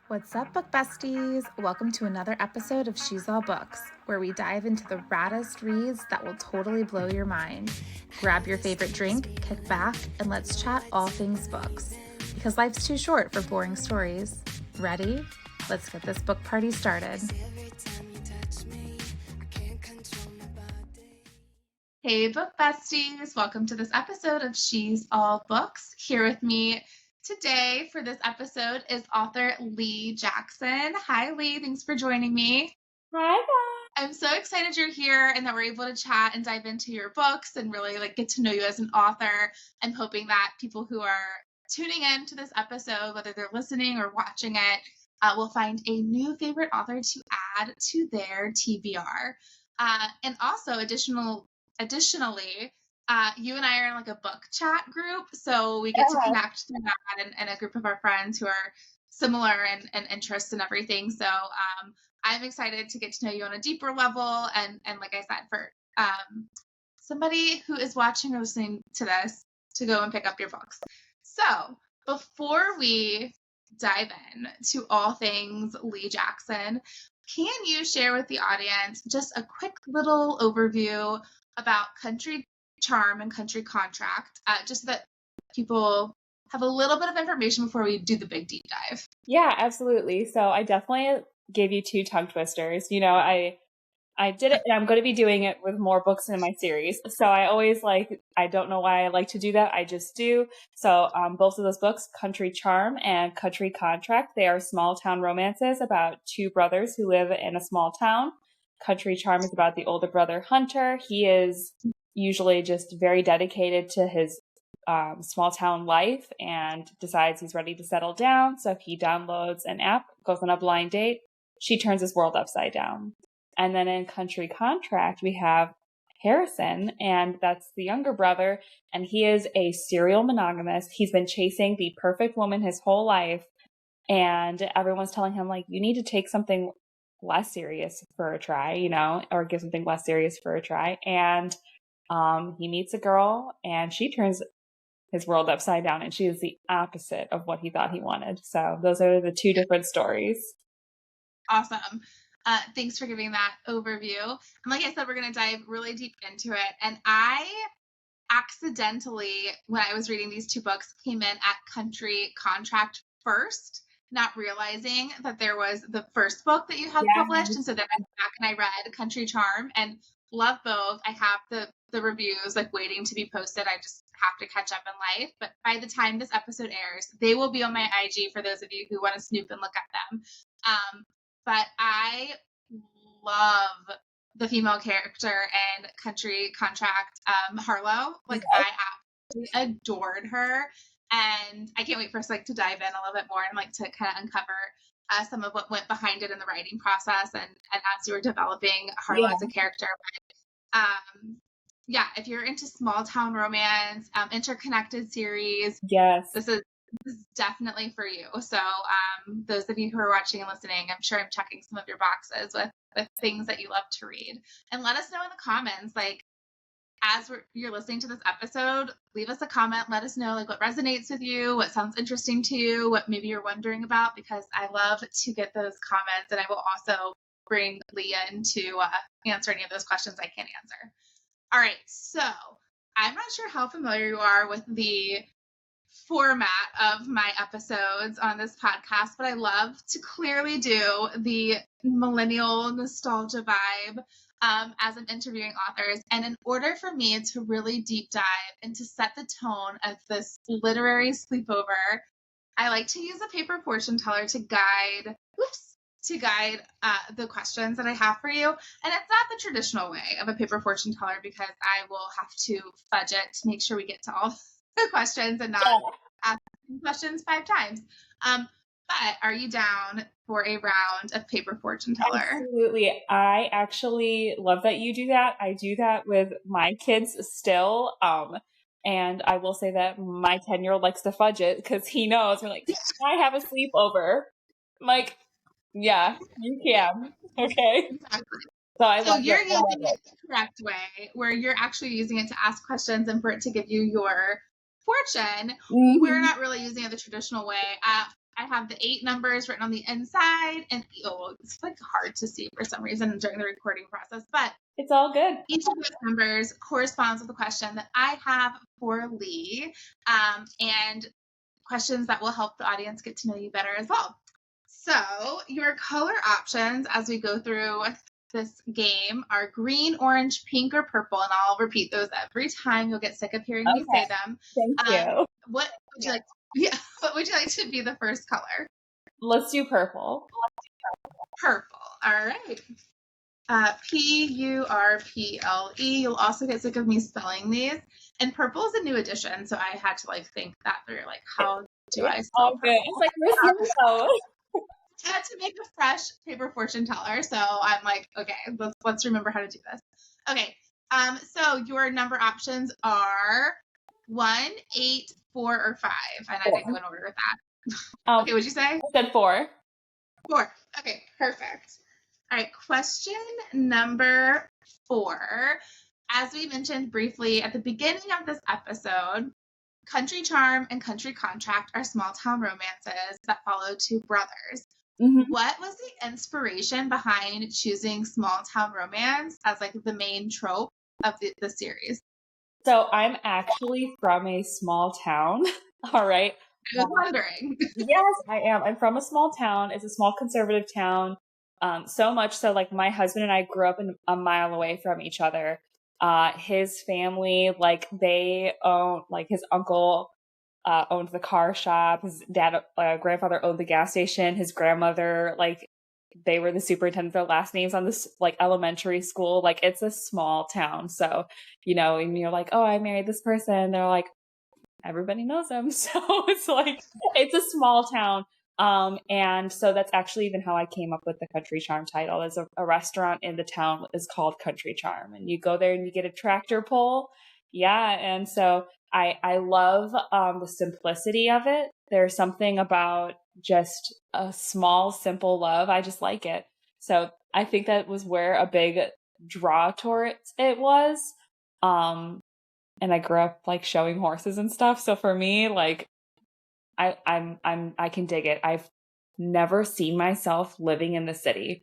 What's up, book besties? Welcome to another episode of She's All Books, where we dive into the raddest reads that will totally blow your mind. Grab your favorite drink, kick back, and let's chat all things books. Because life's too short for boring stories. Ready? Let's get this book party started. Hey, book besties! Welcome to this episode of She's All Books. Here with me today for this episode is author Lee Jackson. Hi, Lee. Thanks for joining me. Hi, guys. I'm so excited you're here and that we're able to chat and dive into your books and really get to know you as an author. I'm hoping that people who are tuning in to this episode, whether they're listening or watching it, will find a new favorite author to add to their TBR. And also, additionally, you and I are in a book chat group, so we get to connect through that and a group of our friends who are similar in interests and everything. So I'm excited to get to know you on a deeper level, and like I said, for somebody who is watching or listening to this to go and pick up your books. So before we dive in to all things Lee Jackson, can you share with the audience just a quick little overview about Country Charm and Country Contract, just so that people have a little bit of information before we do the big deep dive? Yeah, absolutely. So I definitely gave you two tongue twisters. You know, I did it, and I'm going to be doing it with more books in my series. So I always I don't know why I like to do that. I just do. So both of those books, Country Charm and Country Contract, they are small town romances about two brothers who live in a small town. Country Charm is about the older brother, Hunter. He is usually just very dedicated to his small town life and decides he's ready to settle down. So he downloads an app, goes on a blind date. She turns his world upside down. And then in Country Contract, we have Harrison, and that's the younger brother, and he is a serial monogamist. He's been chasing the perfect woman his whole life, and everyone's telling him, you need to take something less serious for a try, or give something less serious for a try. And he meets a girl, and she turns his world upside down, and she is the opposite of what he thought he wanted. So those are the two different stories. Awesome. Thanks for giving that overview. And like I said, we're going to dive really deep into it. And I accidentally, when I was reading these two books, came in at Country Contract first, not realizing that there was the first book that you had published. And so then I went back and I read Country Charm and love both. I have the reviews waiting to be posted. I just have to catch up in life. But by the time this episode airs, they will be on my IG for those of you who want to snoop and look at them. But I love the female character in Country Contract, Harlow. I absolutely adored her. And I can't wait for us to dive in a little bit more and to kind of uncover some of what went behind it in the writing process and as you were developing Harlow as a character. But yeah, if you're into small town romance, interconnected series, yes, this is definitely for you. So those of you who are watching and listening, I'm sure I'm checking some of your boxes with things that you love to read. And let us know in the comments, as you're listening to this episode, leave us a comment. Let us know what resonates with you, what sounds interesting to you, what maybe you're wondering about, because I love to get those comments. And I will also bring Leah in to answer any of those questions I can't answer. All right, so I'm not sure how familiar you are with the format of my episodes on this podcast, but I love to clearly do the millennial nostalgia vibe as I'm interviewing authors. And in order for me to really deep dive and to set the tone of this literary sleepover, I like to use a paper fortune teller to guide the questions that I have for you. And it's not the traditional way of a paper fortune teller, because I will have to fudge it to make sure we get to all the questions and not ask questions 5 times. But are you down for a round of paper fortune teller? Absolutely. I actually love that you do that. I do that with my kids still. And I will say that my 10-year-old likes to fudge it because he knows we're I have a sleepover. I'm yeah, you can. Okay. Exactly. So you're using it the correct way, where you're actually using it to ask questions and for it to give you your fortune. Mm-hmm. We're not really using it the traditional way. I I have the 8 numbers written on the inside, and it's like hard to see for some reason during the recording process, but it's all good. Each of those numbers corresponds with the question that I have for Lee, and questions that will help the audience get to know you better as well. So your color options as we go through this game are green, orange, pink, or purple, and I'll repeat those every time. You'll get sick of hearing me say them. Thank you. What would you like? What would you like to be the first color? Let's do purple. Purple. All right. Purple. You'll also get sick of me spelling these. And purple is a new addition, so I had to think that through. How do I spell purple? Good. It's where's yellow? I had to make a fresh paper fortune teller, so I'm like, okay, let's remember how to do this. Okay. So your number options are 1, 8, 4, or 5, and I didn't go in order with that. Okay, what'd you say? I said 4. 4. Okay, perfect. All right, question number 4. As we mentioned briefly at the beginning of this episode, Country Charm and Country Contract are small town romances that follow 2 brothers. Mm-hmm. What was the inspiration behind choosing small town romance as the main trope of the series? So I'm actually from a small town. All right. I was wondering. Yes, I am. I'm from a small town. It's a small conservative town. So much so my husband and I grew up a mile away from each other. His family, they own, his uncle owned the car shop. His grandfather owned the gas station. His grandmother, they were the superintendent. Their last names on this elementary school. It's a small town. So, and you're oh, I married this person. They're everybody knows him. So it's it's a small town. And so that's actually even how I came up with the Country Charm title. There's a restaurant in the town is called Country Charm, and you go there and you get a tractor pull. Yeah. And so I love, the simplicity of it. There's something about just a small, simple love. I just like it. So I think that was where a big draw towards it was. And I grew up showing horses and stuff. So for me, I can dig it. I've never seen myself living in the city.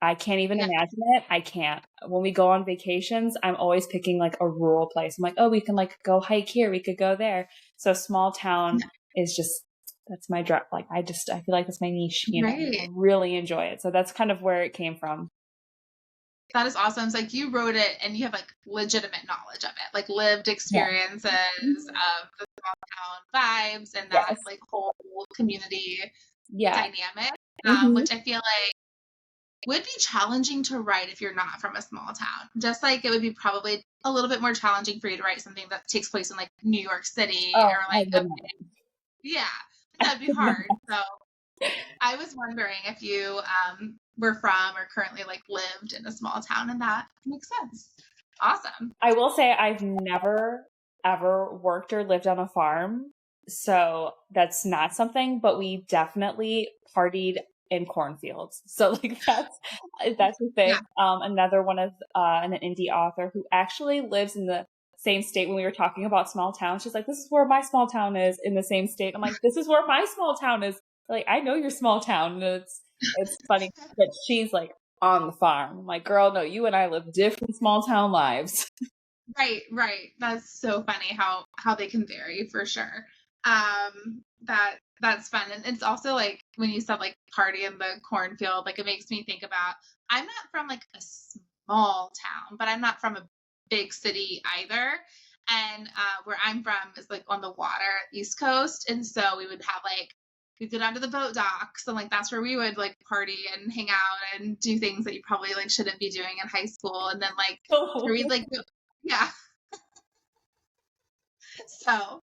I can't even imagine it. I can't. When we go on vacations, I'm always picking a rural place. I'm oh, we can go hike here. We could go there. So small town is just, that's my drive. I feel that's my niche. I really enjoy it. So that's kind of where it came from. That is awesome. It's you wrote it and you have legitimate knowledge of it, lived experiences of the small town vibes and that whole community dynamic, which I feel would be challenging to write if you're not from a small town. Just it would be probably a little bit more challenging for you to write something that takes place in New York City or that'd be hard. So I was wondering if you were from or currently lived in a small town, and that makes sense. Awesome. I will say I've never ever worked or lived on a farm, so that's not something, but we definitely partied in cornfields. So that's the thing. Another one of an indie author who actually lives in the same state. When we were talking about small towns, she's this is where my small town is, in the same state. I'm this is where my small town is. I know your small town. And it's funny that she's on the farm. I'm girl, no, you and I live different small town lives. Right. That's so funny how they can vary for sure. That's fun. And it's also when you said party in the cornfield, it makes me think about, I'm not from a small town, but I'm not from a big city either. And where I'm from is on the water, East Coast. And so we would have we'd go down to the boat docks, and that's where we would party and hang out and do things that you probably shouldn't be doing in high school. And then we'd so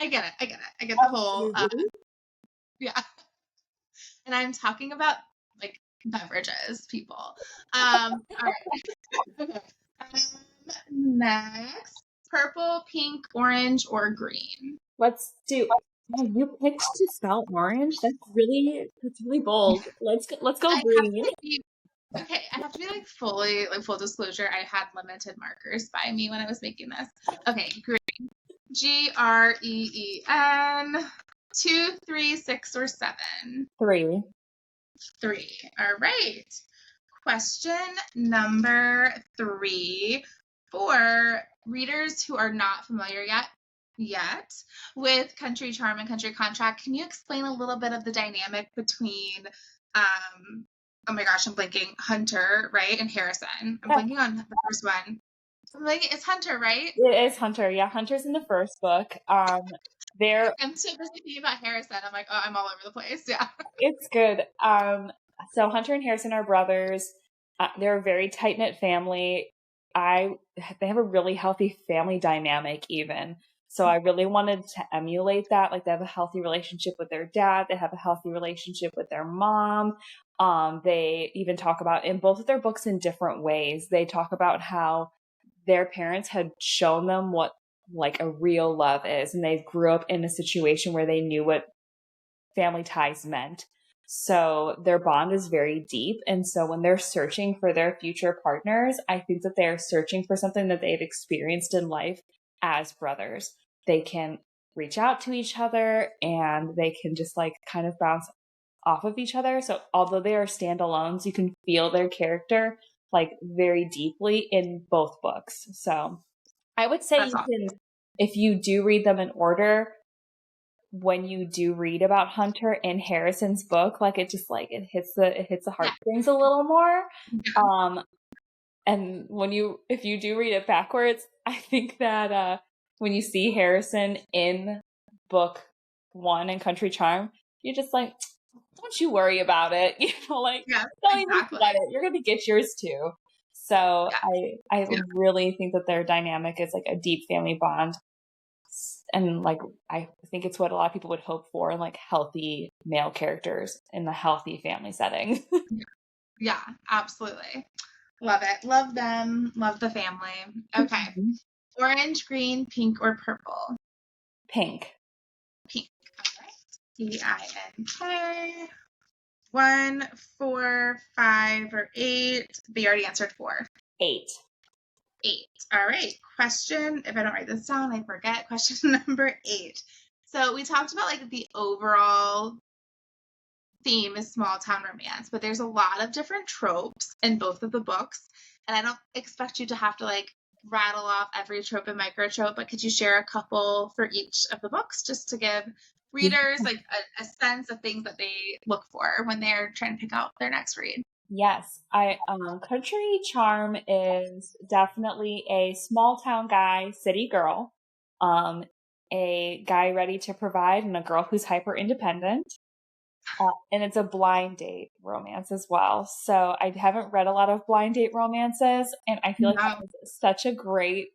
I get it. I get the whole And I'm talking about beverages, people. All right. Next, purple, pink, orange, or green. Let's do. Oh, you picked to spell orange. That's really bold. Let's go green. Okay, I have to be full disclosure. I had limited markers by me when I was making this. Okay, green. Green. 2, 3, 6, or 7? 3. 3. All right. Question number 3 for readers who are not familiar yet with Country Charm and Country Contract. Can you explain a little bit of the dynamic between oh my gosh, I'm blanking, Hunter, right, and Harrison? I'm blanking on the first one. It's Hunter, right? It is Hunter. Yeah, Hunter's in the first book. I'm so busy thinking about Harrison. I'm like, oh, I'm all over the place. Yeah. It's good. So Hunter and Harrison are brothers. They're a very tight-knit family. They have a really healthy family dynamic even. So I really wanted to emulate that. Like, they have a healthy relationship with their dad. They have a healthy relationship with their mom. They even talk about, in both of their books in different ways, they talk about how their parents had shown them what like a real love is. And they grew up in a situation where they knew what family ties meant. So their bond is very deep. And so when they're searching for their future partners, I think that they're searching for something that they've experienced in life as brothers. They can reach out to each other and they can just like kind of bounce off of each other. So although they are standalones, you can feel their character like very deeply in both books. So I would say if you do read them in order, when you do read about Hunter in Harrison's book, like it just like it hits the heartstrings a little more. And if you do read it backwards, I think that when you see Harrison in book 1 in Country Charm, you're just like, don't you worry about it. Don't even sweat it. You're gonna get yours too. So I really think that their dynamic is like a deep family bond. And like, I think it's what a lot of people would hope for in like healthy male characters in the healthy family setting. Yeah, absolutely. Love it. Love them. Love the family. Okay. Orange, green, pink, or purple? Pink. Pink. All right. PINK. 1, 4, 5, or 8. They already answered 4. 8. 8. All right. Question, if I don't write this down, I forget. Question number 8. So we talked about like the overall theme is small town romance, but there's a lot of different tropes in both of the books. And I don't expect you to have to like rattle off every trope and micro trope, but could you share a couple for each of the books just to give readers like a sense of things that they look for when they're trying to pick out their next read? Yes, Country Charm is definitely a small town guy, city girl, a guy ready to provide, and a girl who's hyper independent. And it's a blind date romance as well. So I haven't read a lot of blind date romances, and I feel like that was such a great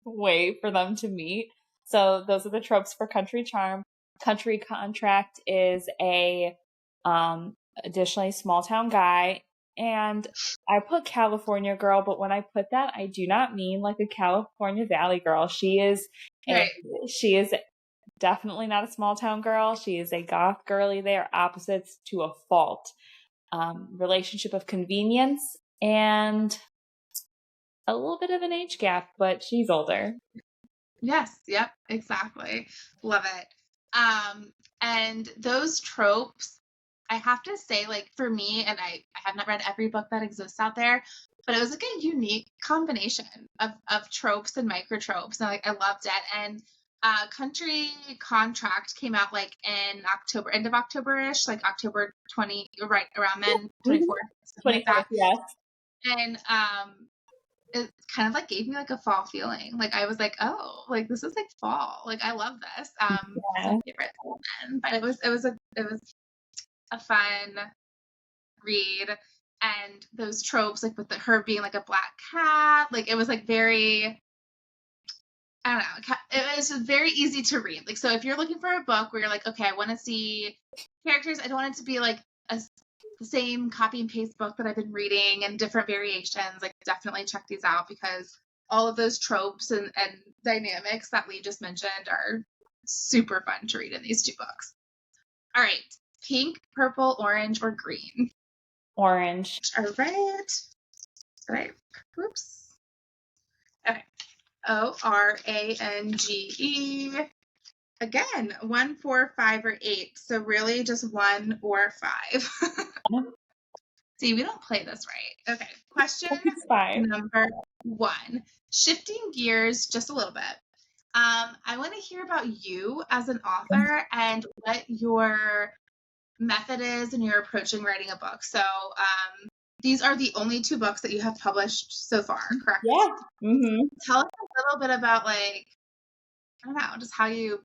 way for them to meet. So those are the tropes for Country Charm. Country Contract is a additionally small town guy, and I put California girl, but when I put that, I do not mean like a California Valley girl. She is definitely not a small town girl. She is a goth girly. They are opposites to a fault. Relationship of convenience and a little bit of an age gap, but she's older. Yes. Yep. Exactly. Love it. And those tropes, I have to say, like for me, and I have not read every book that exists out there, but it was like a unique combination of tropes and micro tropes, and like I loved it. And Country Contract came out like in October, end of October-ish, like October 20, right around then, 24th, something like that. Yes. And it kind of like gave me like a fall feeling. Like I was like, oh, like this is like fall. Like I love this. It's my favorite one. But it was a fun read, and those tropes like with her being like a black cat, like it was like very, I don't know, it was just very easy to read. Like so if you're looking for a book where you're like, okay, I want to see characters, I don't want it to be like the same copy and paste book that I've been reading and different variations, like definitely check these out because all of those tropes and dynamics that we just mentioned are super fun to read in these 2 books. All right. Pink, purple, orange, or green? Orange. All right. Whoops. Okay. ORANGE. again, 1, 4, 5, or 8. So really just 1 or 5. See, we don't play this right. Okay. Question It's fine. number 1. Shifting gears just a little bit. I want to hear about you as an author and what your method is and your approach in writing a book. So these are the only 2 books that you have published so far, correct? Yeah. Mm-hmm. Tell us a little bit about, like, I don't know, just how you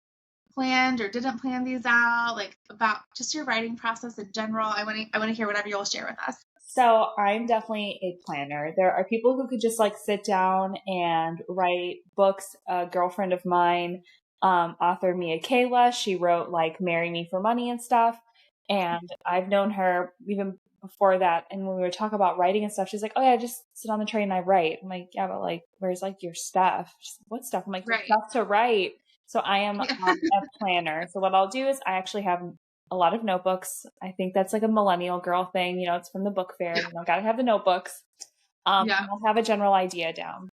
planned or didn't plan these out, like about just your writing process in general. I want to hear whatever you'll share with us. So I'm definitely a planner. There are people who could just like sit down and write books. A girlfriend of mine, author Mia Kayla, she wrote like Marry Me for Money and stuff. And I've known her even before that. And when we were talking about writing and stuff, she's like, oh yeah, I just sit on the train and I write. I'm like, yeah, but like, where's like your stuff? She's like, what stuff? I'm like, Right. stuff to write. So I am a planner. So what I'll do is I actually have a lot of notebooks. I think that's like a millennial girl thing. You know, it's from the book fair. You know, gotta have the notebooks. And I'll have a general idea down.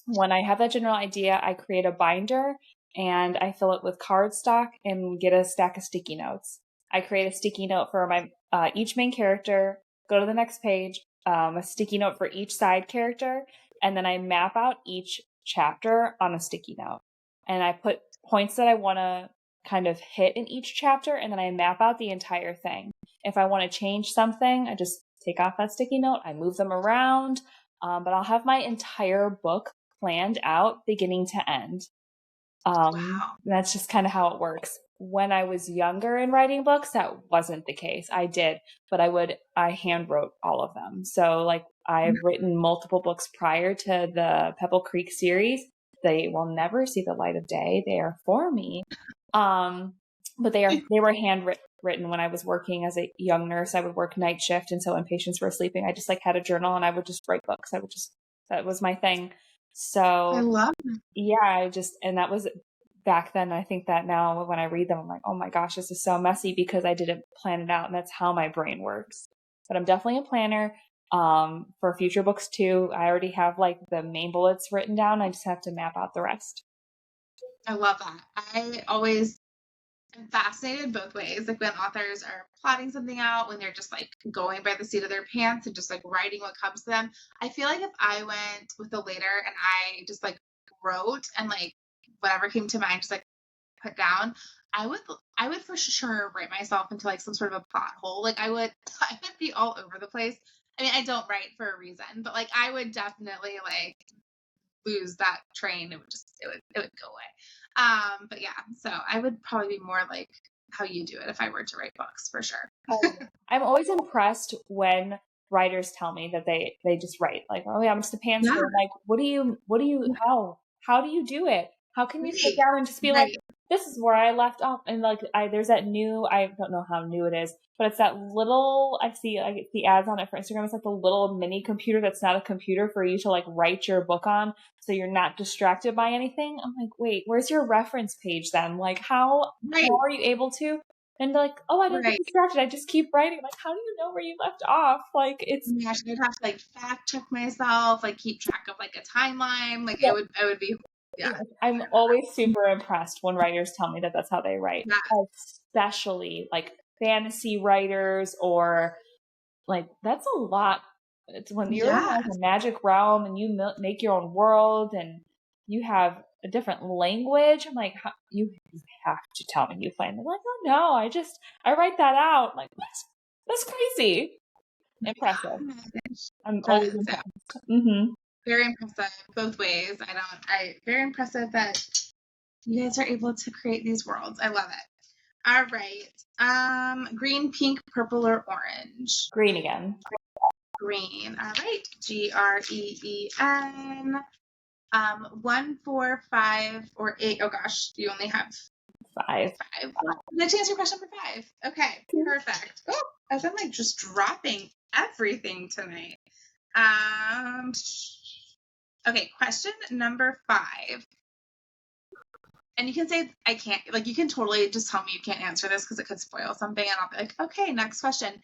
When I have that general idea, I create a binder and I fill it with cardstock and get a stack of sticky notes. I create a sticky note for my each main character, go to the next page, a sticky note for each side character, and then I map out each chapter on a sticky note. And I put points that I want to kind of hit in each chapter, and then I map out the entire thing. If I want to change something, I just take off that sticky note, I move them around, but I'll have my entire book planned out beginning to end. Wow. That's just kind of how it works. When I was younger in writing books, that wasn't the case. I did, but I hand wrote all of them. So like I've written multiple books prior to the Pebble Creek series. They will never see the light of day. They are for me. But they were handwritten when I was working as a young nurse. I would work night shift. And so when patients were sleeping, I just like had a journal and I would just write books. That was my thing. So I love it. Yeah, and that was back then. I think that now when I read them, I'm like, oh my gosh, this is so messy because I didn't plan it out. And that's how my brain works. But I'm definitely a planner. For future books too, I already have like the main bullets written down. I just have to map out the rest. I love that. I always am fascinated both ways. Like when authors are plotting something out, when they're just like going by the seat of their pants and just like writing what comes to them. I feel like if I went with the later and I just like wrote and like whatever came to mind just like put down, I would for sure write myself into like some sort of a plot hole. Like I would be all over the place. I mean, I don't write for a reason, but like I would definitely like lose that train. It would go away. But yeah, so I would probably be more like how you do it if I were to write books for sure. I'm always impressed when writers tell me that they just write like, oh yeah, I'm just a pantser. Yeah. Like, how do you do it? How can you sit down and just be like, this is where I left off? And like, there's that new, I don't know how new it is, but it's that little, I get the ads on it for Instagram. It's like the little mini computer that's not a computer for you to like write your book on. So you're not distracted by anything. I'm like, wait, where's your reference page then? Like, how are you able to? And like, oh, I don't get distracted. I just keep writing. Like, how do you know where you left off? Like, it's. I'd have to like fact check myself, like keep track of like a timeline. Like I would be. Yeah. I'm always super impressed when writers tell me that that's how they write, especially like fantasy writers or like that's a lot. It's when you're in like a magic realm and you make your own world and you have a different language. I'm like, you have to tell me you plan. They're like, oh no, I write that out. I'm like, that's crazy. Impressive. I'm always impressed. Mm-hmm. Very impressive both ways. Very impressive that you guys are able to create these worlds. I love it. All right. Green, pink, purple, or orange? Green again. Green. All right. Green. 1, 4, 5, or 8. Oh gosh, you only have 5. Let's answer question for 5. Okay, perfect. Oh, as I'm like just dropping everything tonight. Okay, question number 5. And you can say I can't, like you can totally just tell me you can't answer this because it could spoil something, and I'll be like, okay, next question.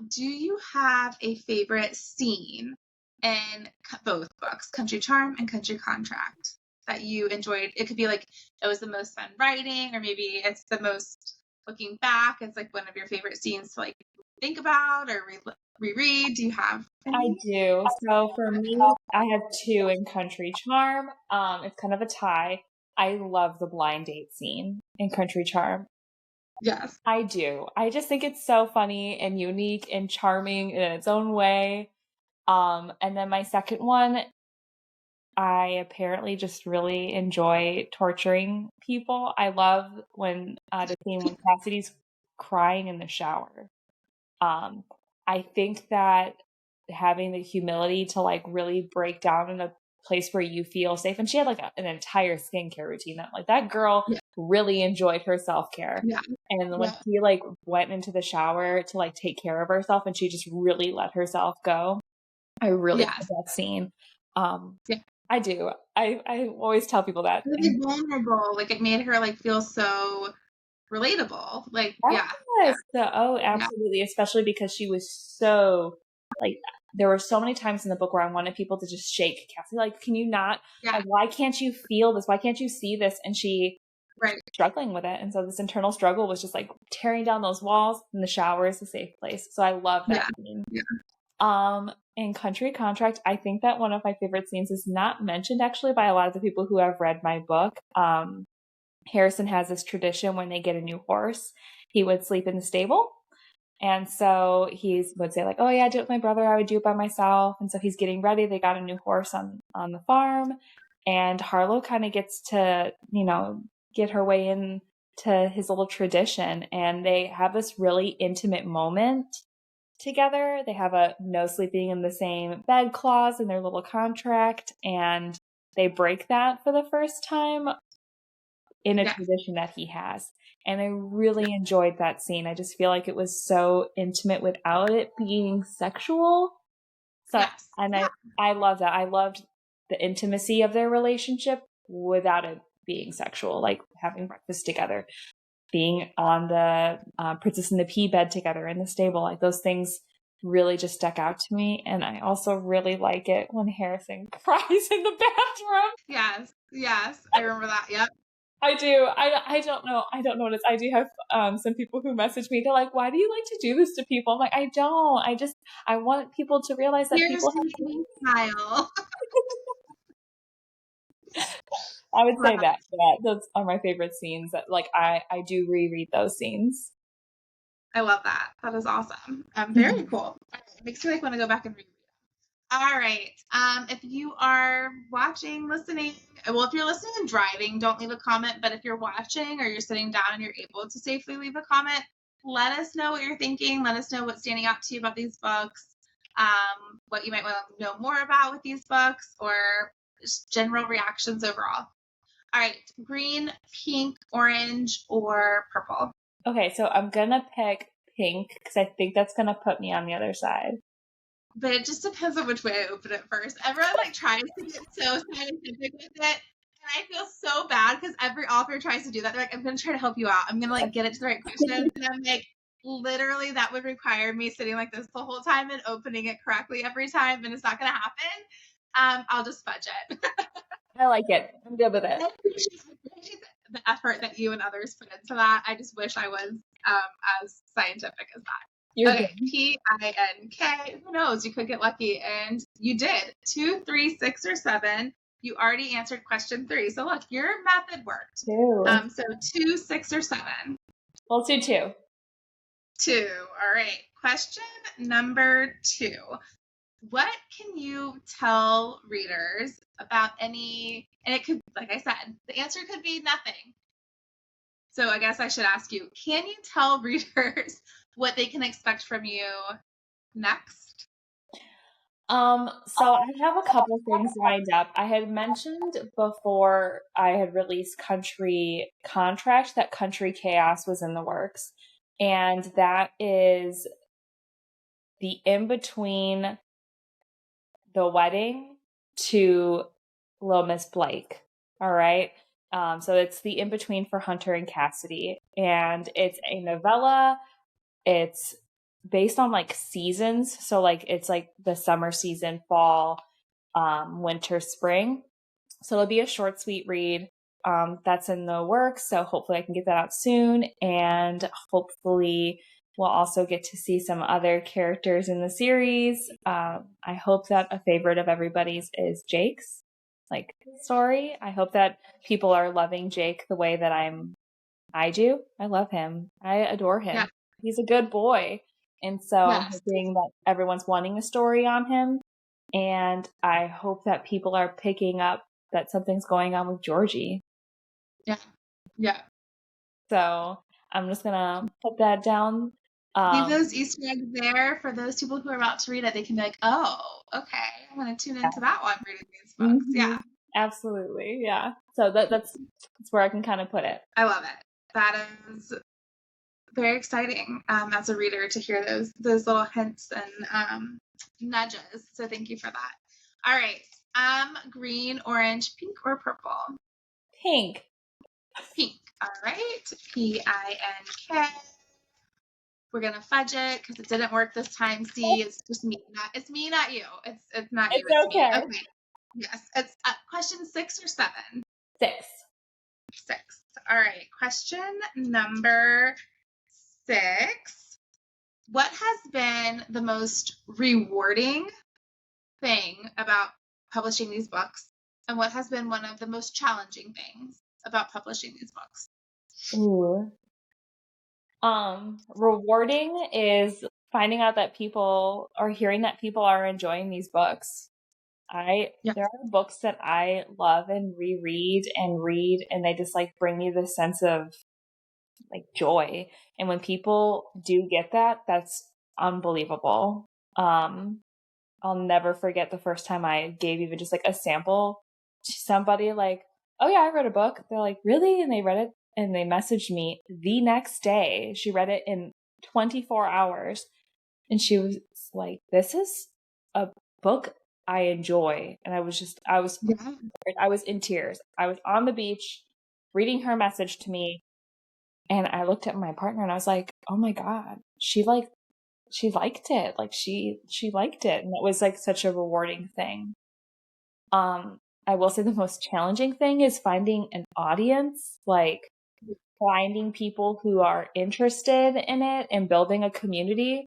Do you have a favorite scene in both books, Country Charm and Country Contract? that you enjoyed? It could be like it was the most fun writing, or maybe it's the most looking back. It's like one of your favorite scenes to like think about or reread. Do you have I any? do. So for me, I have two in Country Charm. It's kind of a tie. I love the blind date scene in Country Charm. Yes. I do. I just think it's so funny and unique and charming in its own way. And then my second one, I apparently just really enjoy torturing people. I love when the scene when Cassidy's crying in the shower. Um, I think that having the humility to like really break down in a place where you feel safe, and she had like an entire skincare routine that like that girl really enjoyed her self-care. Yeah. And when she like went into the shower to like take care of herself and she just really let herself go, I really love that scene. I do. I always tell people that. Really vulnerable. Like it made her like feel so relatable. Like, Yes. So, absolutely. Especially because she was so like, there were so many times in the book where I wanted people to just shake Cassie. Like, can you not? Like, why can't you feel this? Why can't you see this? And she was struggling with it. And so this internal struggle was just like tearing down those walls, and the shower is a safe place. So I love that scene. In Country Contract, I think that one of my favorite scenes is not mentioned actually by a lot of the people who have read my book. Harrison has this tradition when they get a new horse, he would sleep in the stable. And so he would say like, oh yeah, I did it with my brother. I would do it by myself. And so he's getting ready. They got a new horse on the farm, and Harlow kind of gets to, get her way in to his little tradition. And they have this really intimate moment together. They have a no sleeping in the same bed clause in their little contract. And they break that for the first time in a tradition that he has. And I really enjoyed that scene. I just feel like it was so intimate without it being sexual. So, and I love that. I loved the intimacy of their relationship without it being sexual, like having breakfast together, being on the Princess and the Pea bed together in the stable. Like those things really just stuck out to me. And I also really like it when Harrison cries in the bathroom. Yes. I remember that. Yep. I do. I don't know. I don't know what it is. I do have some people who message me. They're like, why do you like to do this to people? I'm like, I don't. I want people to realize that people have style. I would say that. Yeah, those are my favorite scenes that like I do reread those scenes. I love that. That is awesome. Very cool. It makes me like want to go back and reread. All right. If you are watching, listening, well, if you're listening and driving, don't leave a comment. But if you're watching or you're sitting down and you're able to safely leave a comment, let us know what you're thinking. Let us know what's standing out to you about these books, what you might want to know more about with these books, or just general reactions overall. All right. Green, pink, orange, or purple? Okay, so I'm going to pick pink because I think that's going to put me on the other side. But it just depends on which way I open it first. Everyone like tries to get so scientific with it, and I feel so bad because every author tries to do that. They're like, I'm going to try to help you out. I'm going to like get it to the right questions, and I'm like, literally that would require me sitting like this the whole time and opening it correctly every time, and it's not going to happen. I'll just fudge it. I like it. I'm good with it. The effort that you and others put into that. I just wish I was as scientific as that. Okay, P-I-N-K. Who knows? You could get lucky, and you did. 2, 3, 6, or 7. You already answered question 3. So look, your method worked. So 2, 6, or 7. Let's do 2. 2. All right. Question number 2. What can you tell readers about any, and it could, like I said, the answer could be nothing. So I guess I should ask you, can you tell readers what they can expect from you next? So I have a couple things lined up. I had mentioned before I had released Country Contract that Country Chaos was in the works. And that is the in-between the wedding to Little Miss Blake. All right. So it's the in-between for Hunter and Cassidy. And it's a novella. It's based on like seasons. So like it's like the summer season, fall, winter, spring. So it'll be a short, sweet read. That's in the works. So hopefully I can get that out soon. And hopefully we'll also get to see some other characters in the series. I hope that a favorite of everybody's is Jake's story. I hope that people are loving Jake the way that I do. I love him. I adore him. Yeah. He's a good boy. And so I'm Yes. hoping that everyone's wanting a story on him. And I hope that people are picking up that something's going on with Georgie. Yeah. Yeah. So I'm just going to put that down. Leave those Easter eggs there for those people who are about to read it. They can be like, oh, okay, I'm going to tune into that while I'm reading these books. Mm-hmm. Yeah. Absolutely. Yeah. So that's where I can kind of put it. I love it. That is very exciting as a reader to hear those little hints and nudges. So thank you for that. All right. Green, orange, pink, or purple? Pink. Pink. All right. PINK. We're gonna fudge it because it didn't work this time. See, it's just me. It's me, not you. It's not you. It's It's okay. me. Okay. Yes. It's question 6 or 7. 6. 6. All right. Question number 6. What has been the most rewarding thing about publishing these books, and what has been one of the most challenging things about publishing these books? Ooh. Rewarding is finding out that people are hearing that people are enjoying these books. There are books that I love and reread and read, and they just bring me this sense of joy. And when people do get that, that's unbelievable. I'll never forget the first time I gave even just a sample to somebody oh yeah, I read a book. They're like, really? And they read it and they messaged me the next day. She read it in 24 hours and she was like, this is a book I enjoy. And I was in tears. I was on the beach reading her message to me. And I looked at my partner and I was like, oh my God, she liked it. She liked it. And it was such a rewarding thing. I will say the most challenging thing is finding an audience, finding people who are interested in it and building a community.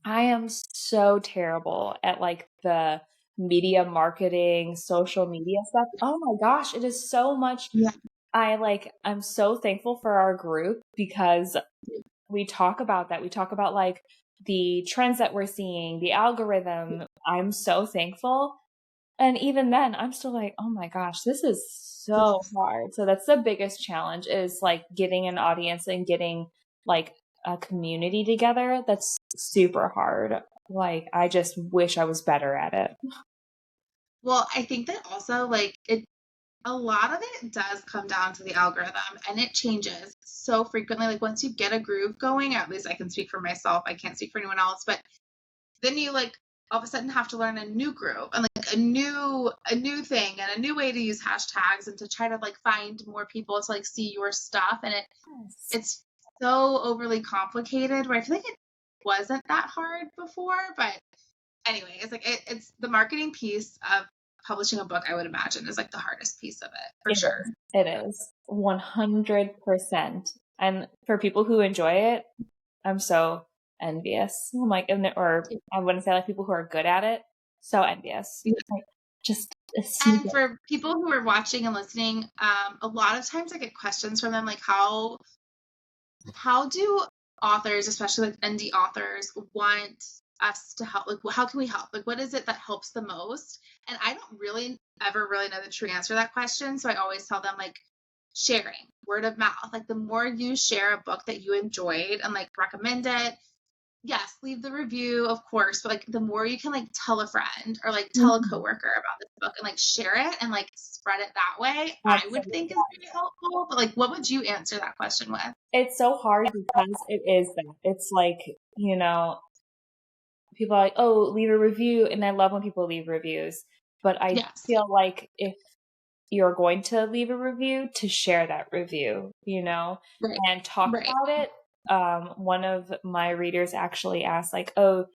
I am so terrible at the media marketing, social media stuff. Oh my gosh, it is so much. Yeah. I'm so thankful for our group because we talk about that. We talk about the trends that we're seeing, the algorithm. I'm so thankful. And even then, I'm still oh my gosh, this is so hard. So that's the biggest challenge is getting an audience and getting a community together. That's super hard. I just wish I was better at it. Well, I think that also a lot of it does come down to the algorithm, and it changes so frequently. Once you get a groove going, at least I can speak for myself. I can't speak for anyone else, but then you all of a sudden have to learn a new groove and a new thing and a new way to use hashtags and to try to find more people to see your stuff. And it's so overly complicated where I feel it wasn't that hard before. But anyway, it's it's the marketing piece of publishing a book, I would imagine, is the hardest piece of it for sure. It is 100%. And for people who enjoy it, I'm so envious. I'm or I wouldn't say people who are good at it. So envious. And for people who are watching and listening, a lot of times I get questions from them how do authors, especially indie authors, want us to help? How can we help? What is it that helps the most? And I don't really ever really know the true answer to that question. So I always tell them sharing, word of mouth. The more you share a book that you enjoyed and recommend it, yes, leave the review, of course, but the more you can tell a friend or tell a coworker about this book and share it and spread it that way, I would think is very helpful. But what would you answer that question with? It's so hard because it is that. It's people are oh, leave a review, and I love when people leave reviews, but I feel if you're going to leave a review, to share that review, and talk about it. One of my readers actually asked oh,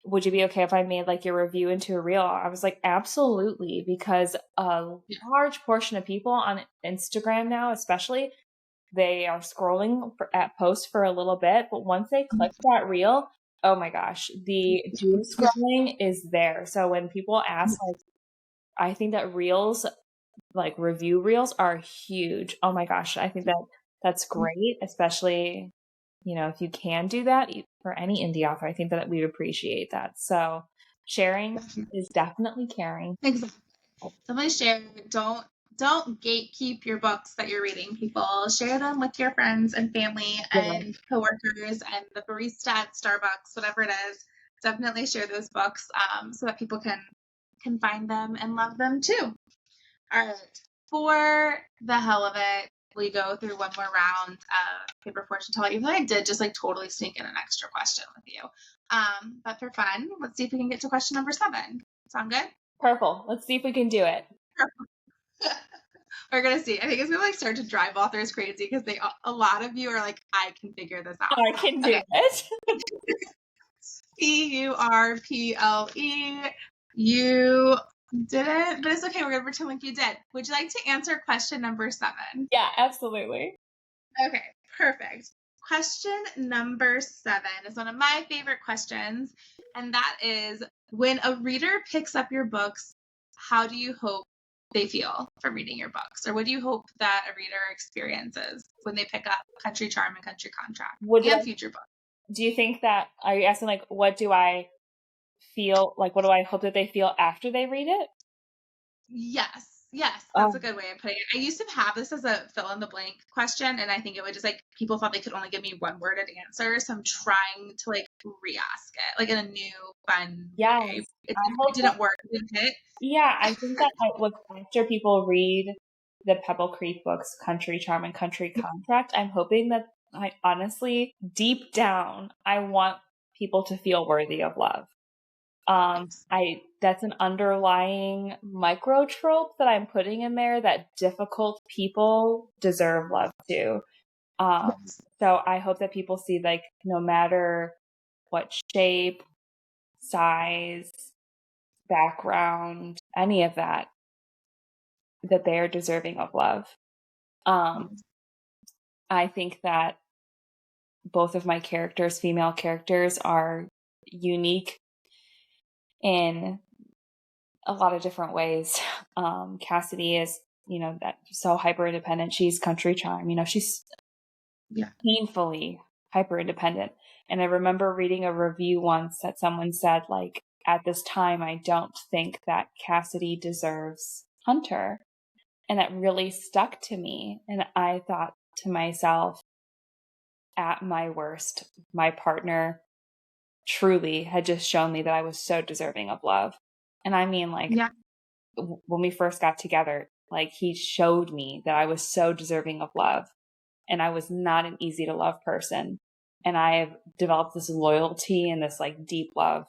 would you be okay if I made like your review into a reel? I was like, absolutely, because a large portion of people on Instagram now, especially, they are scrolling at posts for a little bit, but once they click that reel, oh my gosh, the doom scrolling is there. So when people ask, like, I think that reels, like review reels, are huge. Oh my gosh, I think that that's great, especially, you know, if you can do that for any indie author. I think that we would appreciate that. So sharing is definitely caring. Exactly. Definitely share. Don't gatekeep your books that you're reading, people. Share them with your friends and family and coworkers and the barista at Starbucks, whatever it is. Definitely share those books so that people can find them and love them too. All right. For the hell of it, we go through one more round of paper fortune teller. Even though I did just like totally sneak in an extra question with you. But for fun, let's see if we can get to question number 7. Sound good? Purple. Let's see if we can do it. We're gonna see. I think it's gonna like start to drive authors crazy because a lot of you are like, I can figure this out. I can do it. Purple. You didn't, but it's okay. We're gonna pretend like you did. Would you like to answer question number 7? Yeah, absolutely. Okay, perfect. Question number 7 is one of my favorite questions, and that is, when a reader picks up your books, how do you hope they feel from reading your books? Or what do you hope that a reader experiences when they pick up Country Charm and Country Contract and future books? Do you think that, are you asking like, what do I feel, like what do I hope that they feel after they read it? Yes, that's a good way of putting it. I used to have this as a fill in the blank question, and I think it would just like, people thought they could only give me one worded answer, so I'm trying to like re-ask it like in a new fun way. It didn't work. It didn't hit. Yeah, I think that after people read the Pebble Creek books, Country Charm and Country Contract, I'm hoping that, I honestly, deep down, I want people to feel worthy of love. That's an underlying micro trope that I'm putting in there, that difficult people deserve love too. So I hope that people see, like, no matter what shape, size, background, any of that they are deserving of love. I think that both of my characters, female characters, are unique in a lot of different ways. Cassidy is, you know, that so hyper independent. She's Country Charm. You know, she's painfully hyper independent. And I remember reading a review once that someone said, like, at this time, I don't think that Cassidy deserves Hunter. And that really stuck to me. And I thought to myself, at my worst, my partner truly had just shown me that I was so deserving of love. And I mean, like, when we first got together, like, he showed me that I was so deserving of love. And I was not an easy to love person. And I have developed this loyalty and this like deep love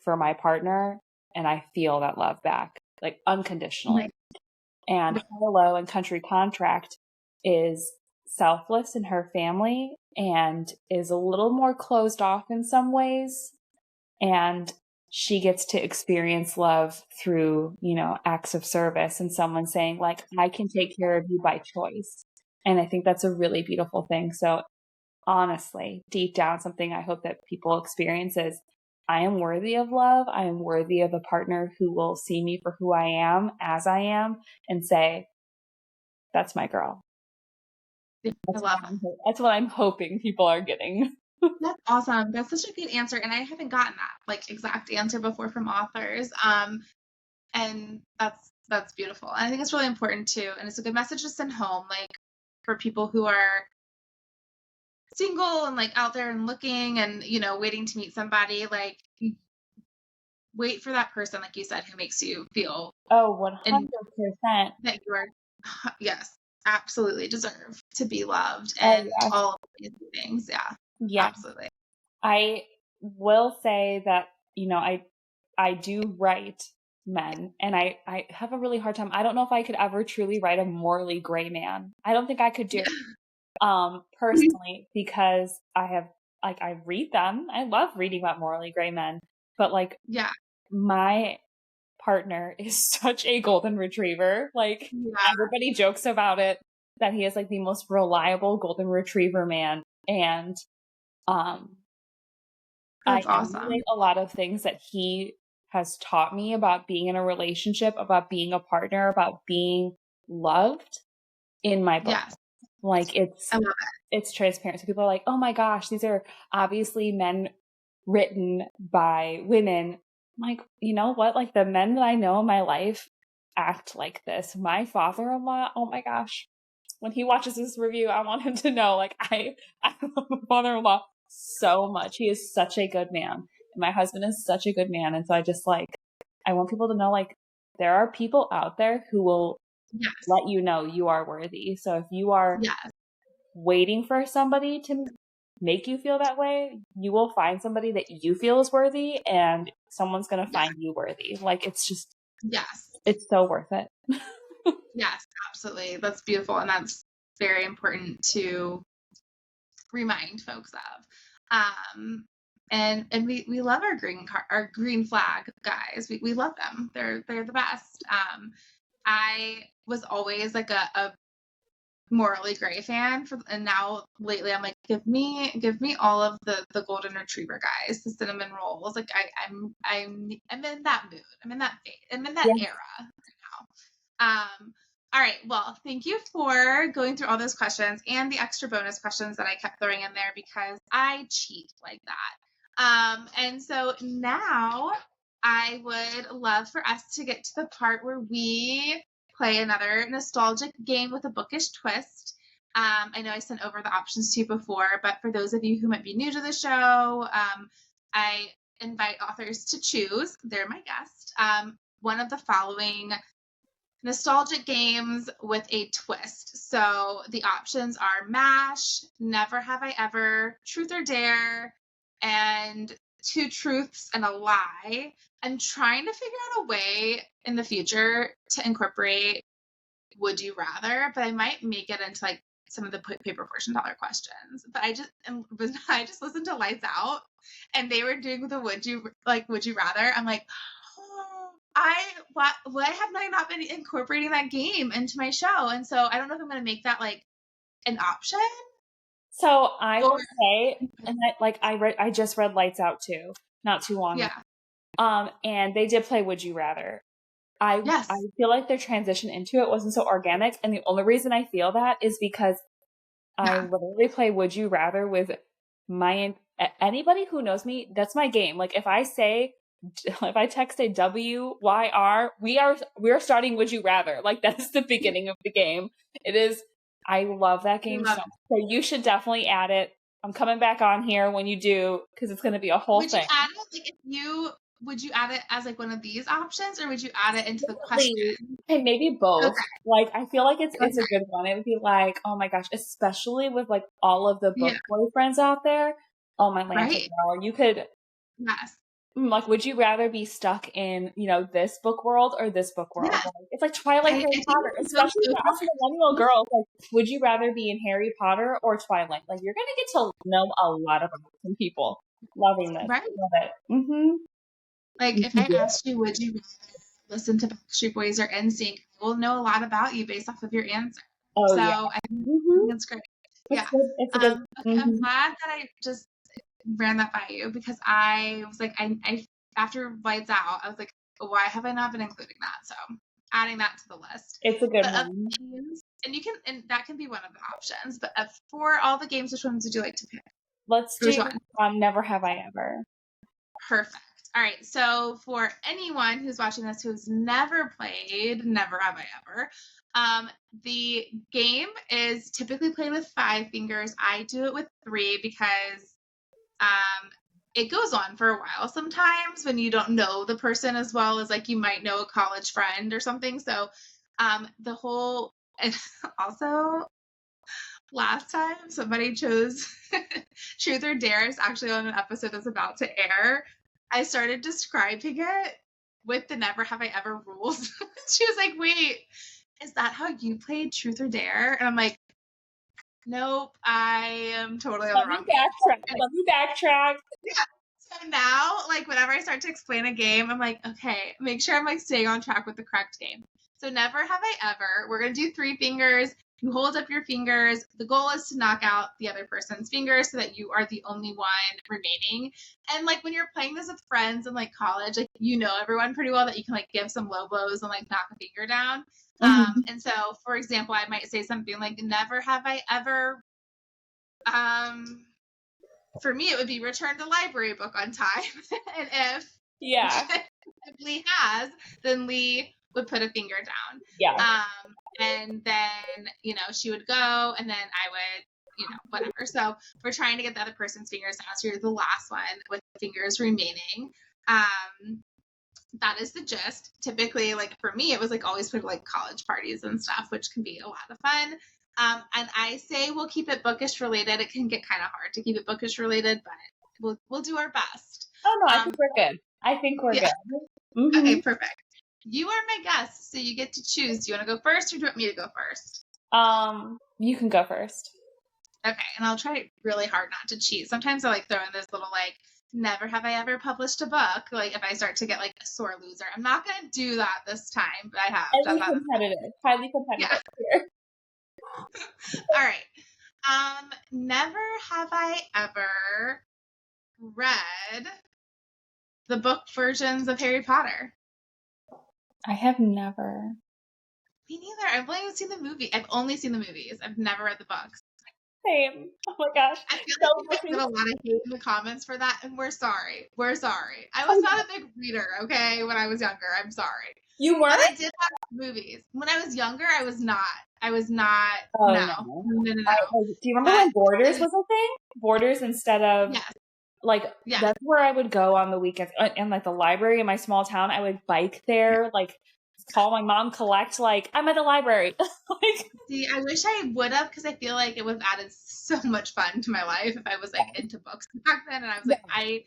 for my partner. And I feel that love back, like, unconditionally. And Harlow in Country Contract is selfless in her family and is a little more closed off in some ways. And she gets to experience love through, you know, acts of service and someone saying, like, I can take care of you by choice. And I think that's a really beautiful thing. So honestly, deep down, something I hope that people experience is, I am worthy of love. I am worthy of a partner who will see me for who I am, as I am, and say, that's my girl. That's what I'm hoping people are getting. That's awesome. That's such a good answer. And I haven't gotten that like exact answer before from authors. And that's beautiful. And I think it's really important too. And it's a good message to send home, like, for people who are single and like out there and looking and, you know, waiting to meet somebody. Like, wait for that person, like you said, who makes you feel 100% that you are, yes, absolutely deserve to be loved and all of these things. Yeah, absolutely. I will say that, you know, I do write men, and I have a really hard time. I don't know if I could ever truly write a morally gray man. I don't think I could do it, personally, because I read them. I love reading about morally gray men, but like Yeah. my partner is such a golden retriever. Like everybody jokes about it, that he is like the most reliable golden retriever man. And That's I awesome. emulate a lot of things that he has taught me about being in a relationship, about being a partner, about being loved in my book. Yes. Like I love it. it's transparent. So people are like, oh my gosh, these are obviously men written by women. I'm like, you know what? Like the men that I know in my life act like this. My father-in-law, oh my gosh. When he watches this review, I want him to know, like, I love my father-in-law so much. He is such a good man. And my husband is such a good man. And so I want people to know, like, there are people out there who will let you know you are worthy. So if you are waiting for somebody to make you feel that way, you will find somebody that you feel is worthy, and someone's going to find you worthy. Like, it's just, it's so worth it. Yes, absolutely. That's beautiful. And that's very important to remind folks of. And we love our green flag guys. We love them. They're the best. I was always like a morally gray fan and now lately I'm like, give me all of the golden retriever guys, the cinnamon rolls. Like I'm in that mood. I'm in that era now. All right, well, thank you for going through all those questions and the extra bonus questions that I kept throwing in there because I cheat like that. And so now I would love for us to get to the part where we play another nostalgic game with a bookish twist. I know I sent over the options to you before, but for those of you who might be new to the show, I invite authors to choose, they're my guest, one of the following nostalgic games with a twist. So the options are MASH, Never Have I Ever, Truth or Dare, and Two Truths and a Lie. I'm trying to figure out a way in the future to incorporate Would You Rather, but I might make it into like some of the paper portion dollar questions. But I just listened to Lights Out and they were doing the Would You Rather. I'm like, why have I not been incorporating that game into my show? And so I don't know if I'm going to make that like an option. So I will say, and I just read Lights Out too, not too long ago. And they did play Would You Rather. I feel like their transition into it wasn't so organic, and the only reason I feel that is because I literally play Would You Rather with anybody who knows me. That's my game. Like if I text a WYR, we are starting Would You Rather. Like that's the beginning of the game. It is. I love that game so you should definitely add it. I'm coming back on here when you do because it's going to be a whole thing. Would you add it? Like would you add it as like one of these options, or would you add it into the question? Okay, maybe both. Okay. Like I feel like it's a good one. It would be like, oh my gosh, especially with like all of the book boyfriends out there. Oh my land, you could. Yes. Like, would you rather be stuck in, this book world or this book world? Yeah. Like, it's like Twilight, Harry Potter, especially as a millennial girl. Like, would you rather be in Harry Potter or Twilight? Like, you're gonna get to know a lot of amazing people. Loving this, right? Love it. Mm-hmm. Like, if I asked you, would you listen to Backstreet Boys or NSYNC, we'll know a lot about you based off of your answer. Oh, so yeah. I think that's great. It's a good. Okay, I'm glad that I just ran that by you because I was like, I after Lights Out, I was like, why have I not been including that? So adding that to the list. It's a good one. And that can be one of the options. But for all the games, which ones would you like to pick? Let's do Never Have I Ever. Perfect. All right. So for anyone who's watching this who's never played Never Have I Ever, the game is typically played with 5 fingers. I do it with 3 because it goes on for a while sometimes when you don't know the person as well as like you might know a college friend or something. So the whole, and also last time somebody chose Truth or Dare is actually on an episode that's about to air. I started describing it with the Never Have I Ever rules. She was like, wait, is that how you played Truth or Dare? And I'm like, nope, I am totally on the wrong. Let me backtrack. Yeah. So now, like, whenever I start to explain a game, I'm like, okay, make sure I'm like staying on track with the correct game. So never have I ever. We're gonna do 3 fingers. You hold up your fingers. The goal is to knock out the other person's fingers so that you are the only one remaining. And like when you're playing this with friends in like college, like you know everyone pretty well that you can like give some low blows and like knock a finger down. And so, for example, I might say something like, "Never have I ever." For me, it would be return the library book on time. And if Lee has, then Lee would put a finger down. Yeah. And then, you know, she would go and then I would, you know, whatever. So we're trying to get the other person's fingers down. So you're the last one with fingers remaining. That is the gist. Typically, like for me, it was like always for like college parties and stuff, which can be a lot of fun. And I say we'll keep it bookish related. It can get kind of hard to keep it bookish related, but we'll do our best. Oh no, I think we're good. I think we're good. Mm-hmm. Okay, perfect. You are my guest, so you get to choose. Do you want to go first or do you want me to go first? You can go first. Okay, and I'll try really hard not to cheat. Sometimes I like throw in this little like, never have I ever published a book. Like if I start to get like a sore loser. I'm not going to do that this time, but I have. Highly competitive here. All right. Never have I ever read the book versions of Harry Potter. I have never. Me neither. I've only seen the movie. I've only seen the movies. I've never read the books. Same. Oh my gosh. I feel like we get a lot of hate in the comments for that, and we're sorry. We're sorry. I was not a big reader, okay, when I was younger. I'm sorry. You weren't? But I did watch movies. When I was younger, I was not. Oh, no. Do you remember when Borders was a thing? Borders instead of... Yes. Like, that's where I would go on the weekends. And, like, the library in my small town, I would bike there, like, call my mom, collect, like, I'm at the library. Like, see, I wish I would have, because I feel like it would have added so much fun to my life if I was, like, into books back then. And I was like, I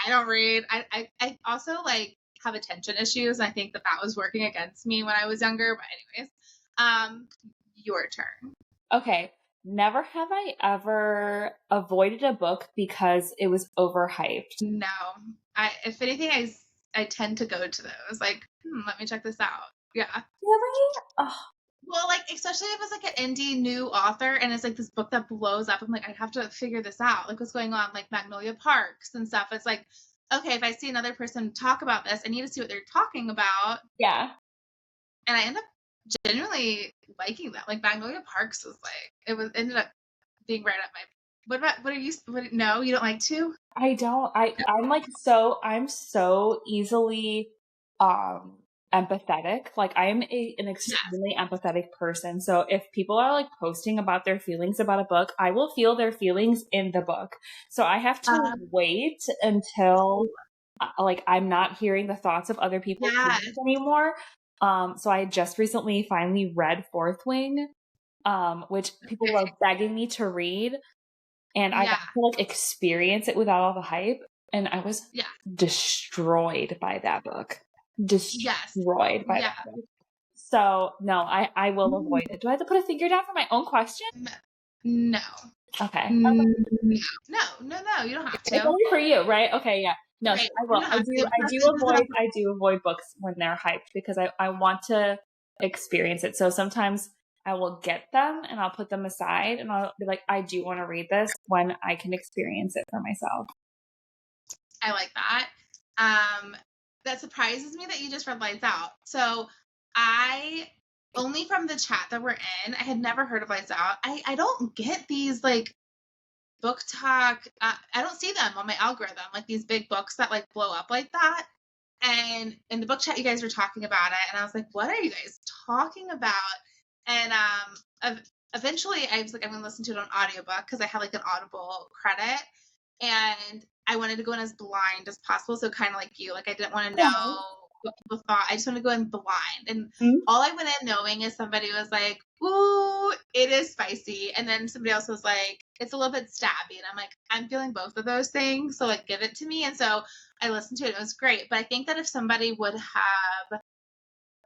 don't read. I also, like, have attention issues. And I think that was working against me when I was younger. But anyways, your turn. Okay. Never have I ever avoided a book because it was overhyped. No. If anything, I tend to go to those. Like, let me check this out. Yeah. Really? Oh. Well, like, especially if it's like an indie new author and it's like this book that blows up. I'm like, I have to figure this out. Like, what's going on? Like Magnolia Parks and stuff. It's like, okay, if I see another person talk about this, I need to see what they're talking about. Yeah. And I end up genuinely liking that. Like Magnolia Parks was like, ended up being right up my... no, you don't like to? I don't. I'm so easily empathetic. Like I'm an extremely empathetic person. So if people are like posting about their feelings about a book, I will feel their feelings in the book. So I have to wait until like I'm not hearing the thoughts of other people's feelings anymore. So I just recently finally read Fourth Wing, which people were begging me to read, and I got to like experience it without all the hype, and I was destroyed by that book. Destroyed by that book. So no, I will avoid it. Do I have to put a finger down for my own question? No. Okay. No, you don't have to. It's only for you, right? Okay, yeah. No, right. I will. I do avoid books when they're hyped because I want to experience it. So sometimes I will get them and I'll put them aside and I'll be like, I do want to read this when I can experience it for myself. I like that. That surprises me that you just read Lights Out. So only from the chat that we're in, I had never heard of Lights Out. I don't get these like book talk. I don't see them on my algorithm, like these big books that like blow up like that. And in the book chat, you guys were talking about it, and I was like, "What are you guys talking about?" And eventually, I was like, "I'm gonna listen to it on audiobook" because I had like an Audible credit, and I wanted to go in as blind as possible. So kind of like you, like I didn't want to know what people thought. I just want to go in blind, and all I went in knowing is somebody was like, "Ooh, it is spicy," and then somebody else was like, "It's a little bit stabby," and I'm like, I'm feeling both of those things, so like give it to me. And so I listened to it. It was great, but I think that if somebody would have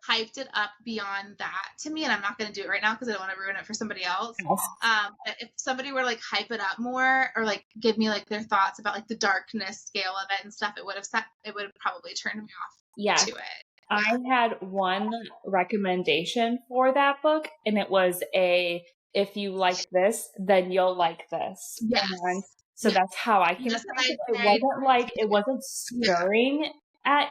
hyped it up beyond that to me, and I'm not going to do it right now because I don't want to ruin it for somebody else. But if somebody were to like hype it up more or like give me like their thoughts about like the darkness scale of it and stuff, it would have probably turned me off to it. I had one recommendation for that book, and it was if you like this, then you'll like this. Yes. And so that's how I came across it. It wasn't stirring at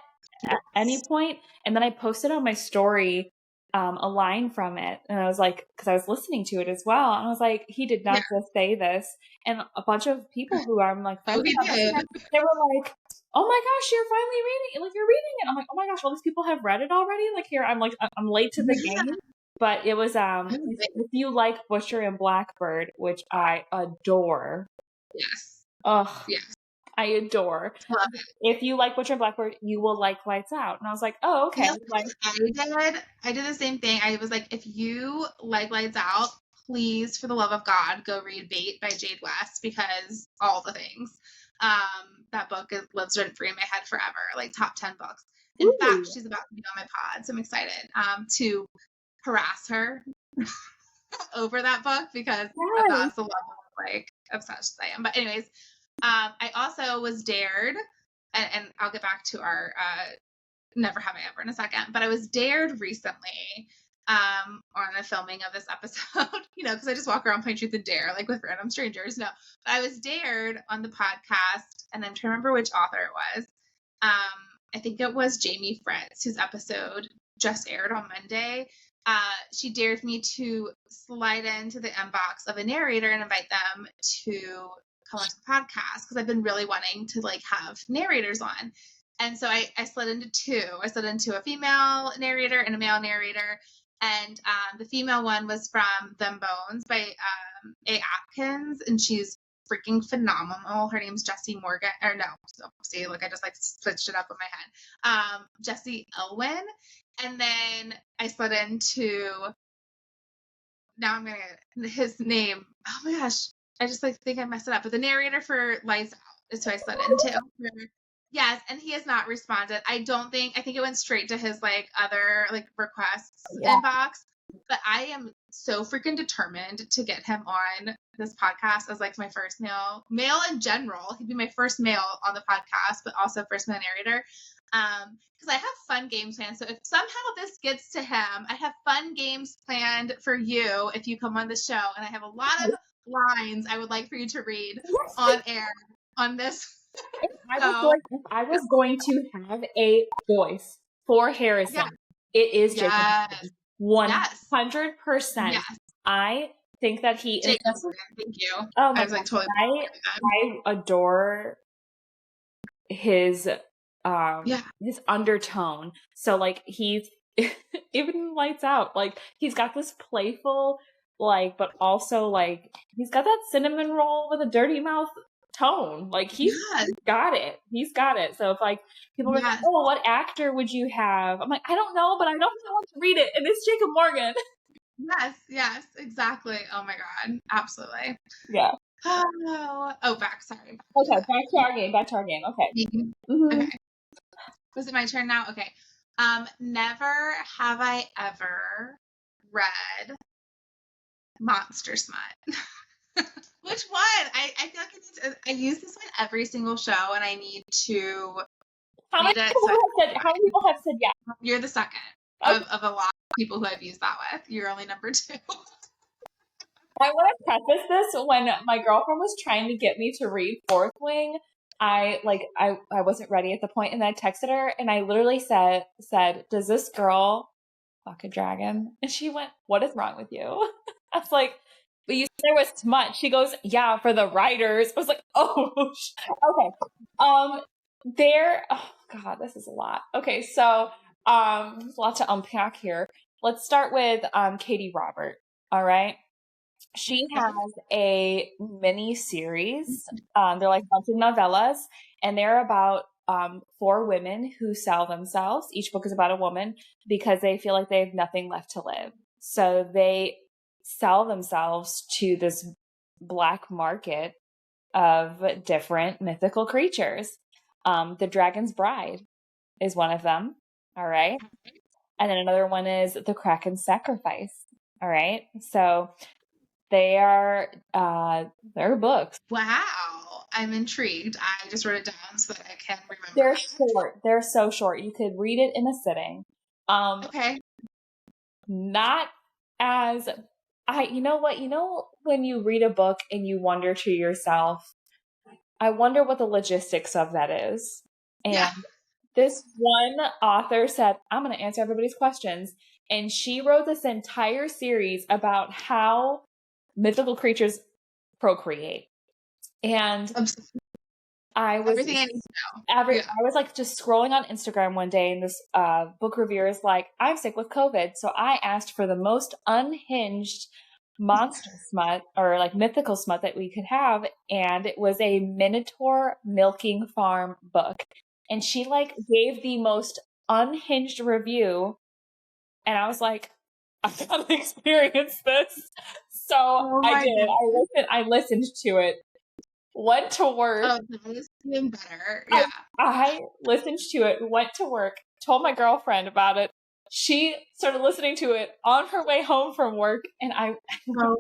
any point. And then I posted on my story a line from it, and I was like, because I was listening to it as well, and I was like, he did not just say this. And a bunch of people who I'm like friends with, they were like, oh my gosh, you're finally reading it. Like, you're reading it. I'm like, oh my gosh, all these people have read it already. Like, here, I'm like, I'm late to the game. But it was, if you like Butcher and Blackbird, which I adore. Yes. Oh, yes. I adore. Love it. If you like Butcher and Blackbird, you will like Lights Out. And I was like, oh, okay. I did the same thing. I was like, if you like Lights Out, please, for the love of God, go read Bait by Jade West, because all the things. That book lives rent free in my head forever, like top 10 books. In fact, she's about to be on my pod, so I'm excited to harass her over that book because that's the level of like obsessed I am. But anyways, I also was dared, and I'll get back to our Never Have I Ever in a second, but I was dared recently on the filming of this episode, because I just walk around Pine Truth and Dare, like with random strangers. No, but I was dared on the podcast, and I'm trying to remember which author it was. I think it was Jamie Fritz, whose episode just aired on Monday. She dared me to slide into the inbox of a narrator and invite them to come onto the podcast, because I've been really wanting to like have narrators on. And so I slid into two. I slid into a female narrator and a male narrator. And the female one was from Them Bones by A. Atkins, and she's freaking phenomenal. Her name's Jessie Morgan, or no, see, look, I just like switched it up in my head. Jessie Elwin. And then I slid into, now I'm gonna get his name. Oh my gosh, I just like think I messed it up. But the narrator for Lights Out is who I slid into. Yes, and he has not responded. I think it went straight to his like other like requests inbox. But I am so freaking determined to get him on this podcast as like my first male in general. He'd be my first male on the podcast, but also first male narrator. Because I have fun games planned. So if somehow this gets to him, I have fun games planned for you if you come on the show, and I have a lot of lines I would like for you to read on air on this. If I was going to have a voice for Harrison, it is Jacob. 100%. Yes. I think that he is. Thank you. Oh my I was like totally. I adore his his undertone. So like he's even Lights Out. Like he's got this playful like, but also like he's got that cinnamon roll with a dirty mouth tone. Like he's got it. He's got it. So if like people are like, oh, what actor would you have? I'm like, I don't know, but I don't want to read it. And it's Jacob Morgan. Yes, exactly. Oh my God. Absolutely. Yeah. Back. Sorry. Okay, back to our game. Okay. Mm-hmm. Okay. Was it my turn now? Okay. Never have I ever read Monster Smut. Which one? I feel like I use this one every single show, and I need to. How many people have said yes? You're the second of a lot of people who I've used that with. You're only number 2. I want to preface this. When my girlfriend was trying to get me to read Fourth Wing, I wasn't ready at the point, and I texted her, and I literally said, does this girl fuck a dragon? And she went, what is wrong with you? I was like, but you said there was Smut. She goes, yeah, for the writers. I was like, oh, okay. Oh God, this is a lot. Okay, so there's a lot to unpack here. Let's start with Katie Robert. All right. She has a mini series. They're like a bunch of novellas, and they're about 4 women who sell themselves. Each book is about a woman because they feel like they have nothing left to live. So they sell themselves to this black market of different mythical creatures. The Dragon's Bride is one of them. All right. And then another one is The Kraken's Sacrifice. All right. So they're books. Wow. I'm intrigued. I just wrote it down so that I can remember. They're short. They're so short. You could read it in a sitting. Okay. Not as you know what? You know when you read a book and you wonder to yourself, I wonder what the logistics of that is. And this one author said, I'm going to answer everybody's questions. And she wrote this entire series about how mythical creatures procreate. And I was everything I need to know. I was like just scrolling on Instagram one day, and this book reviewer is like, I'm sick with COVID. So I asked for the most unhinged monster smut or like mythical smut that we could have. And it was a Minotaur milking farm book. And she like gave the most unhinged review. And I was like, I gotta experience this. So I did. I listened to it. Went to work. Oh, that is even better. Yeah. I listened to it, went to work, told my girlfriend about it. She started listening to it on her way home from work, and oh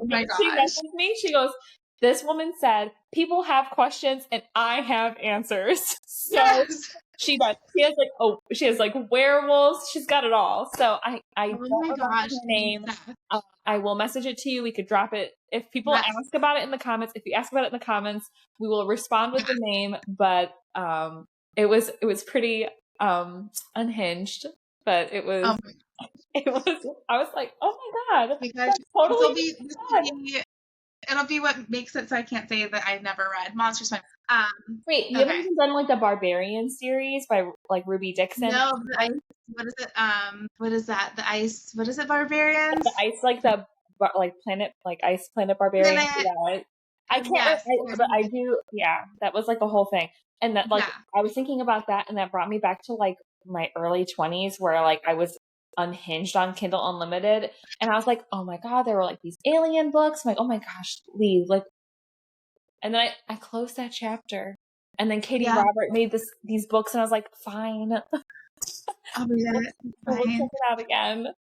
my gosh. She messaged me. She goes, "This woman said people have questions and I have answers." So she does. She has like werewolves. She's got it all. So I don't remember her name. I will message it to you. We could drop it if people ask about it in the comments. If you ask about it in the comments, we will respond with the name. But it was pretty unhinged. But it was I was like, oh my god, because totally. It'll be what makes it so I can't say that I've never read Monster Smut. Wait, you haven't even done like the Barbarian series by like Ruby Dixon? No, what is it? What is that? The ice? What is it? Barbarians? The ice, like the planet, like ice planet barbarians. Yeah. I can't, but I do. Yeah, that was like the whole thing, and that like I was thinking about that, and that brought me back to like my early 20s, where like I was unhinged on Kindle Unlimited, and I was like, oh my god, there were like these alien books. I'm like, oh my gosh, leave like. And then I closed that chapter, and then Katie Robert made these books, and I was like, fine. I'll read it. We'll check it out again.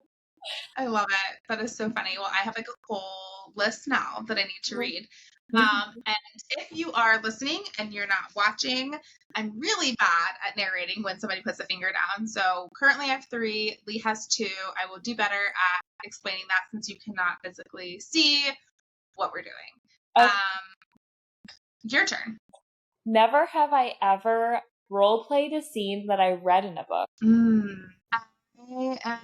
I love it. That is so funny. Well, I have like a whole list now that I need to read. And if you are listening and you're not watching, I'm really bad at narrating when somebody puts a finger down. So currently I have 3. Lee has 2. I will do better at explaining that since you cannot physically see what we're doing. Okay. Your turn. Never have I ever role-played a scene that I read in a book. I am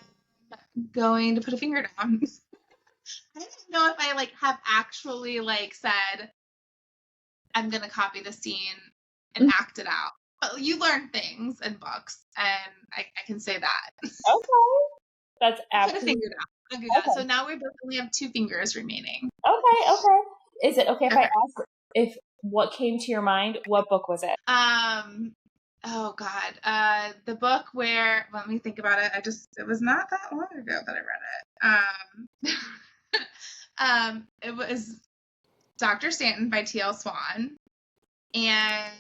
going to put a finger down. I don't know if I like have actually like said I'm gonna copy the scene and act it out. But you learn things in books, and I can say that. Okay, that's absolutely. Put a finger down. Okay. So now we both only have 2 fingers remaining. Okay. Is it okay if I ask if what came to your mind? What book was it? Oh God. The book where, let me think about it. It was not that long ago that I read it. It was Dr. Stanton by T.L. Swan. And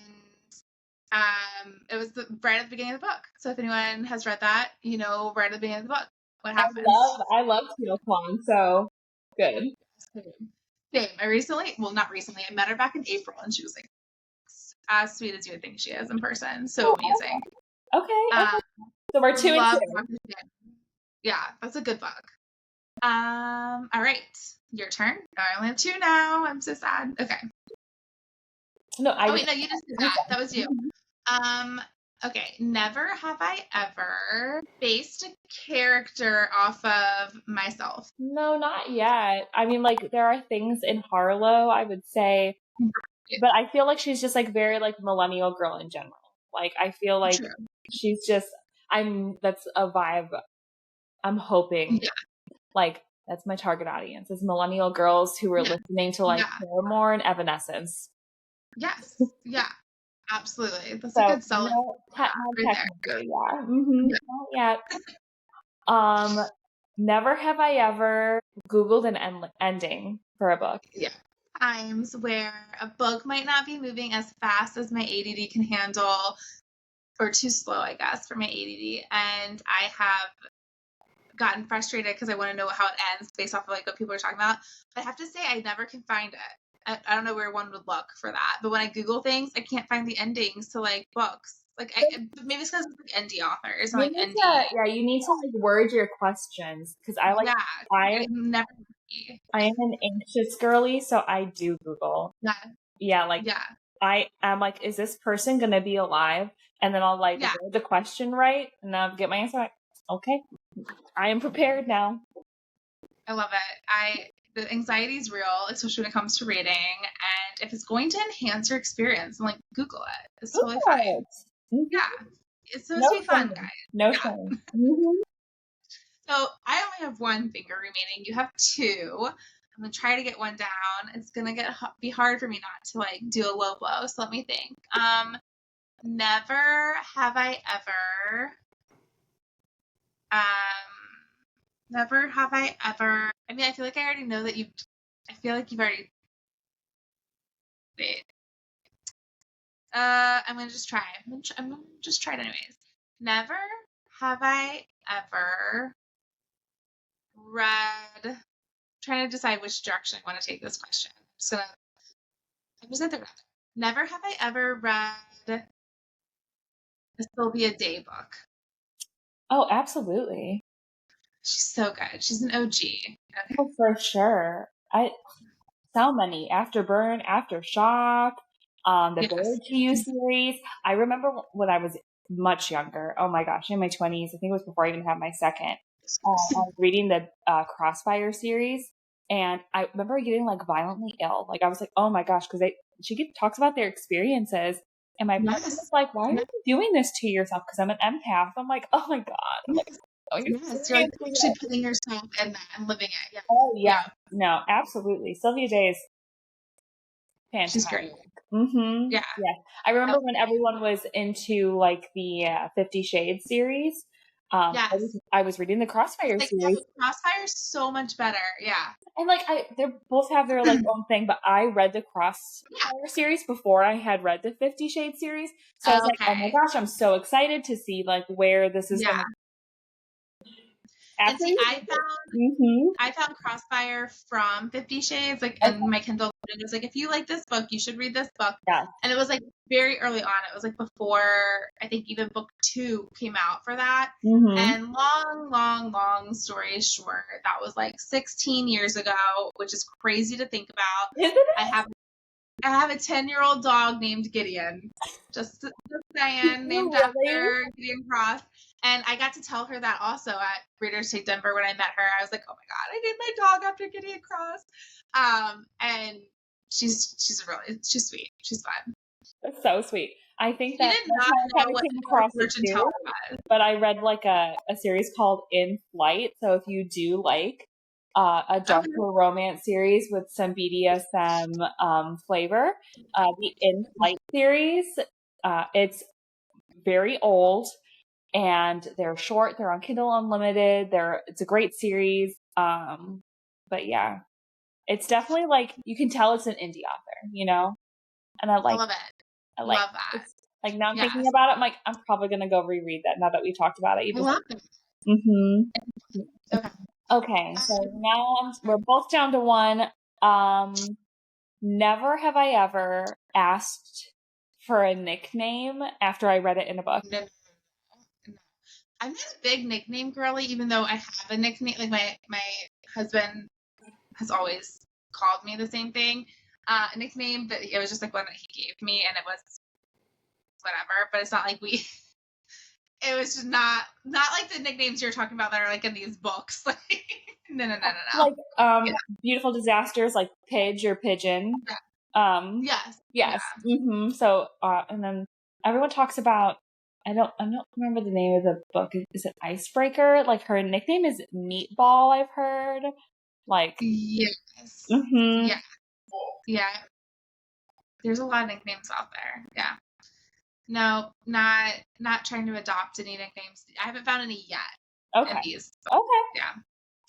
it was right at the beginning of the book. So if anyone has read that, you know, right at the beginning of the book, what happens. I love T.L. Swan, so good. Same. Not recently, I met her back in April, and she was like as sweet as you would think she is in person. So amazing. Okay. So we're 2 and 2. Yeah, that's a good book. All right, your turn. I only have 2 now. I'm so sad. Okay. No, no, you just did that. That was you. Okay. Never have I ever based a character off of myself. No, not yet. I mean, like there are things in Harlow, I would say. But I feel like she's just like very like millennial girl in general. Like I feel like she's just that's a vibe I'm hoping like that's my target audience is millennial girls who are listening to like Paramore and Evanescence. Yes. Yeah. Absolutely. That's a good selling. Not yet. Never have I ever Googled an ending for a book. Yeah. Times where a book might not be moving as fast as my ADD can handle, or too slow, I guess, for my ADD. And I have gotten frustrated because I want to know how it ends based off of like what people are talking about. But I have to say, I never can find it. I don't know where one would look for that. But when I Google things, I can't find the endings to like books. Like maybe it's because it's like indie authors and like indie. You need to like word your questions because I never. I am an anxious girly, so I do Google. I am like, is this person gonna be alive? And then I'll like word the question right, and then I'll get my answer. Like, okay, I am prepared now. I love it. The anxiety is real, especially when it comes to reading. And if it's going to enhance your experience, then like Google it. It's totally fine. Mm-hmm. Yeah. It's supposed to be fun, guys. No shame. Mm-hmm. So I only have one finger remaining. You have two. I'm going to try to get one down. It's going to be hard for me not to like do a low blow. So let me think. Never have I ever I mean, I feel like I already know that I feel like you've already, wait. I'm going to just try. I'm going to just try it anyways. Never have I ever read, I'm trying to decide which direction I want to take this question. I'm just going to think about it. Never have I ever read a Sylvia Day book. Oh, absolutely. She's so good. She's an OG. Okay. Oh, for sure. So many. Afterburn, Aftershock, the Bird to You series. I remember when I was much younger. Oh my gosh, in my 20s. I think it was before I even had my second. I was reading the Crossfire series, and I remember getting like violently ill. Like I was like, oh my gosh, because she talks about their experiences. And my brother was like, why are you doing this to yourself? Because I'm an empath. I'm like, oh my God. Like, you're like actually putting yourself in that and living it. Yeah. Oh, yeah. No, absolutely. Sylvia Day is fantastic. She's great. Mm-hmm. Yeah. I remember when everyone was into like the 50 Shades series. I was reading the Crossfire series. Crossfire is so much better. Yeah. And like they both have their like own thing, but I read the Crossfire series before I had read the 50 Shades series. So I was like, oh my gosh, I'm so excited to see like where this is going to. And see, I found Crossfire from 50 Shades, like in my Kindle. It was like, if you like this book, you should read this book. Yeah. And it was like very early on. It was like before I think even book 2 came out for that. Mm-hmm. And long story short, that was like 16 years ago, which is crazy to think about. Isn't it? I have a 10-year-old dog named Gideon. Just saying, named after Gideon Cross. And I got to tell her that also at Reader's Take Denver when I met her. I was like, oh my God, I named my dog after Gideon Cross. And she's sweet. She's fun. That's so sweet. I think that she did not know what came across it too, was. But I read like a series called In Flight. So if you do like a darker romance series with some BDSM flavor, the In Flight series, it's very old. And they're short. They're on Kindle Unlimited. It's a great series. But yeah, it's definitely like you can tell it's an indie author, you know. And I love it. I love that. Like now I'm thinking about it. I'm like, I'm probably gonna go reread that now that we talked about it. I love it. Mm-hmm. Okay. So now we're both down to one. Never have I ever asked for a nickname after I read it in a book. No. I'm not a big nickname girly, even though I have a nickname. Like my husband has always called me the same thing, a nickname, but it was just like one that he gave me, and it was whatever. But it's not like it was just not like the nicknames you're talking about that are like in these books. Like no. Like Beautiful Disasters, like Pidge or Pigeon. Yes. Yeah. Mm-hmm. So and then everyone talks about. I don't remember the name of the book. Is it Icebreaker? Like her nickname is Meatball, I've heard. Like yes. Mm-hmm. Yeah. There's a lot of nicknames out there. Yeah. No, not trying to adopt any nicknames. I haven't found any yet. Okay. In these. Okay. Yeah.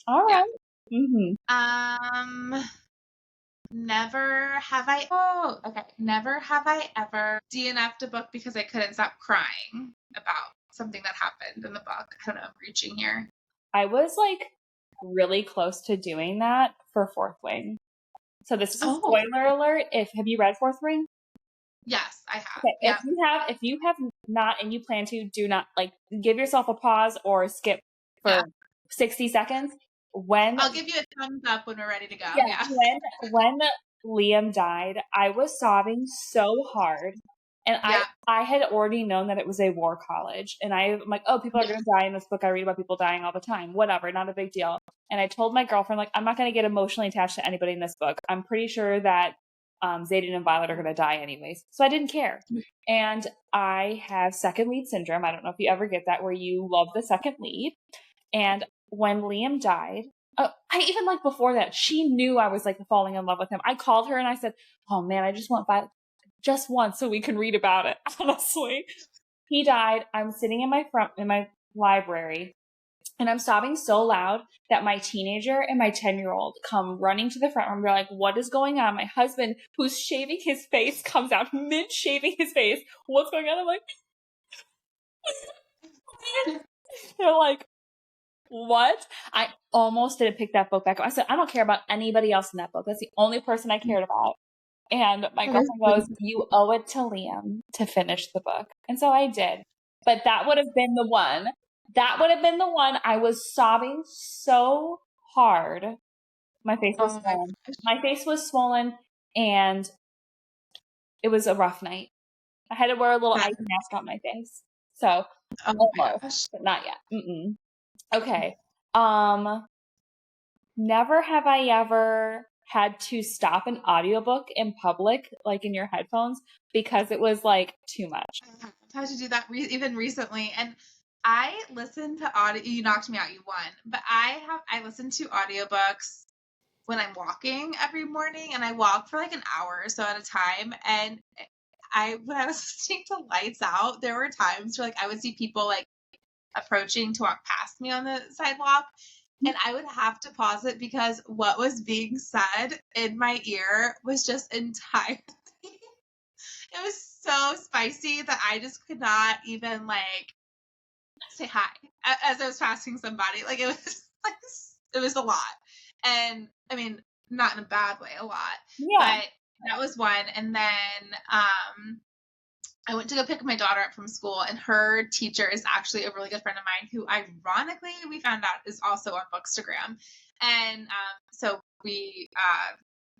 All right. Yeah. Mm-hmm. Never have I ever DNF'd a book because I couldn't stop crying about something that happened in the book. I don't know, I'm reaching here. I was like really close to doing that for Fourth Wing. So this is a spoiler alert. Have you read Fourth Wing? Yes, I have. Okay, Yeah. if you have not and you plan to, do not like give yourself a pause or skip for 60 seconds. I'll give you a thumbs up when we're ready to go. Yeah. When Liam died, I was sobbing so hard. And I had already known that it was a war college. And I'm like, oh, people are going to die in this book. I read about people dying all the time. Whatever, not a big deal. And I told my girlfriend, like, I'm not going to get emotionally attached to anybody in this book. I'm pretty sure that Xaden and Violet are going to die anyways. So I didn't care. And I have second lead syndrome. I don't know if you ever get that, where you love the second lead. And when Liam died, I even like before that, she knew I was like falling in love with him. I called her and I said, oh man, I just want Violet just once so we can read about it. Honestly, he died. I'm sitting in my library and I'm sobbing so loud that my teenager and my 10-year-old come running to the front room. They're like, what is going on? My husband, who's shaving his face, comes out mid shaving his face. What's going on? I'm like, they're like, what? I almost didn't pick that book back up. I said, I don't care about anybody else in that book. That's the only person I cared about. And my girlfriend goes, you owe it to Liam to finish the book. And so I did. But that would have been the one. I was sobbing so hard. My face was swollen. My face was swollen and it was a rough night. I had to wear a little ice mask on my face. So almost, but not yet. Mm-mm. Okay. Never have I ever had to stop an audiobook in public, like in your headphones, because it was like too much. I had to do that even recently. And I listen to audio. You knocked me out. You won. But I listen to audiobooks when I'm walking every morning, and I walk for like an hour or so at a time. And when I was listening to Lights Out, there were times where like I would see people like approaching to walk past me on the sidewalk, and I would have to pause it because what was being said in my ear was just entirely it was so spicy that I just could not even like say hi as I was passing somebody. Like it was a lot. And I mean, not in a bad way, a lot. Yeah. But that was one. And then I went to go pick my daughter up from school, and her teacher is actually a really good friend of mine who, ironically, we found out is also on Bookstagram. And so we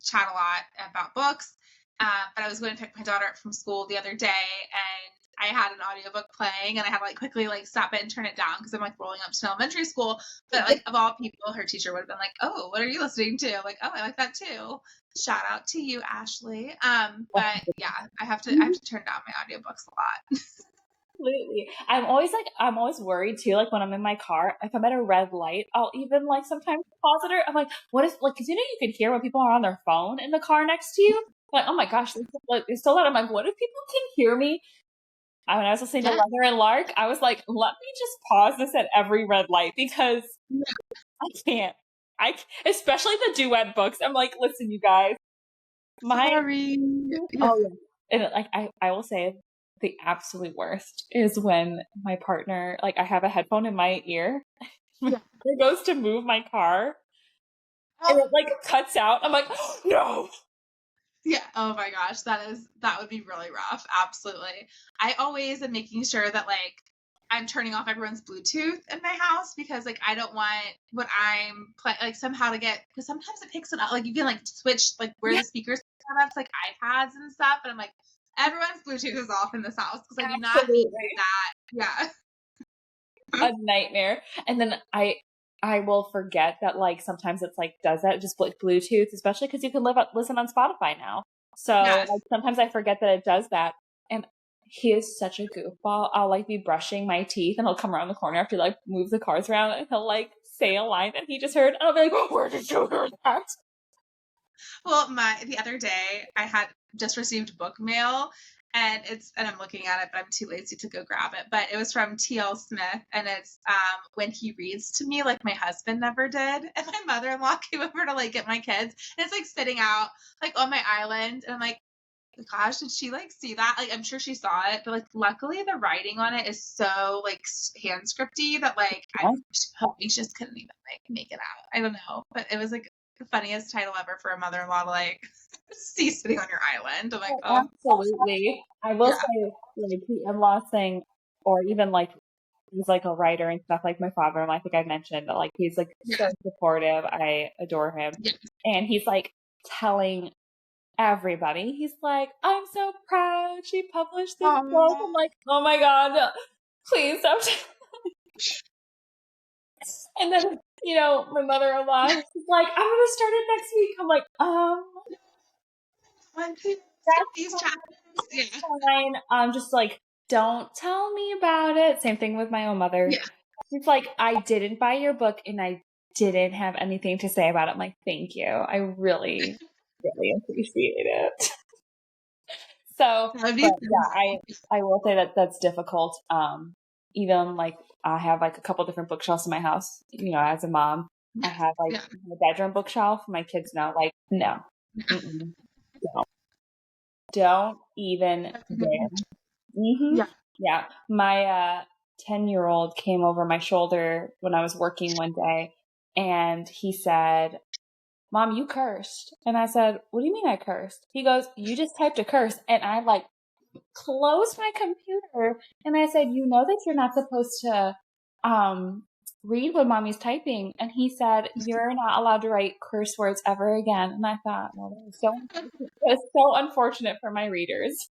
chat a lot about books. But I was going to pick my daughter up from school the other day, and I had an audiobook playing, and I had to like quickly like stop it and turn it down because I'm like rolling up to elementary school. But like of all people, her teacher would have been like, "Oh, what are you listening to?" I'm like, "Oh, I like that too." Shout out to you, Ashley. But yeah, I have to turn down my audiobooks a lot. Absolutely. I'm always worried too, like when I'm in my car, if I'm at a red light, I'll even like sometimes pause it. I'm like, what if, like, cause you know, you could hear when people are on their phone in the car next to you. Like, oh my gosh, it's so loud. I'm like, what if people can hear me? When I was listening to Leather and Lark, I was like, let me just pause this at every red light because I can't. Especially the duet books. I'm like, listen, you guys. Sorry. Oh yeah. And like I will say the absolute worst is when my partner, like I have a headphone in my ear. It goes to move my car. And it like cuts out. I'm like, oh, no. Yeah. Oh my gosh. That would be really rough. Absolutely. I always am making sure that like I'm turning off everyone's Bluetooth in my house because like I don't want when I'm like somehow to get, because sometimes it picks it up. Like you can like switch like where the speakers come up to like iPads and stuff. And I'm like, everyone's Bluetooth is off in this house because I do not need that. Yeah. A nightmare. And then I will forget that like sometimes it's like does that just like Bluetooth, especially because you can listen on Spotify now. So like sometimes I forget that it does that. And he is such a goofball. I'll like be brushing my teeth and he'll come around the corner after like move the cars around and he'll like say a line that he just heard. And I'll be like, oh, where did you hear that? Well, the other day I had just received book mail. And I'm looking at it, but I'm too lazy to go grab it. But it was from T.L. Smith, and it's when he reads to me like my husband never did. And my mother-in-law came over to like get my kids, and it's like sitting out like on my island, and I'm like, gosh, did she like see that? Like, I'm sure she saw it, but like, luckily the writing on it is so like hand scripty that like I'm hoping she just couldn't even like make it out. I don't know, but it was like the funniest title ever for a mother-in-law to like see sitting on your island. I'm like, oh, Absolutely. I will yeah, say, like, the in-law thing, or even like he's like a writer and stuff, like my father-in-law, I think I mentioned, but like he's like yeah, so supportive. I adore him. yeah. And he's like telling everybody, he's like, I'm so proud she published this book. I'm like, oh my God, please don't. And then, you know, my mother-in-law, she's like, I'm gonna start it next week. I'm like, One, two, these that's chapters. Yeah, fine. I'm just like, don't tell me about it. Same thing with my own mother. yeah. She's like, I didn't buy your book and I didn't have anything to say about it. I'm like, thank you. I really, really appreciate it. So, That would be but so yeah, nice. I will say that that's difficult. Even like I have like a couple different bookshelves in my house. You know, as a mom, I have like Yeah, my bedroom bookshelf. My kids know, like, no, yeah. don't even dare. Yeah. Yeah. My 10-year-old came over my shoulder when I was working one day and he said, Mom, you cursed. And I said, what do you mean I cursed? He goes, you just typed a curse. And I like closed my computer and I said, you know that you're not supposed to read what mommy's typing. And he said, you're not allowed to write curse words ever again. And I thought, well, that was so unfortunate for my readers.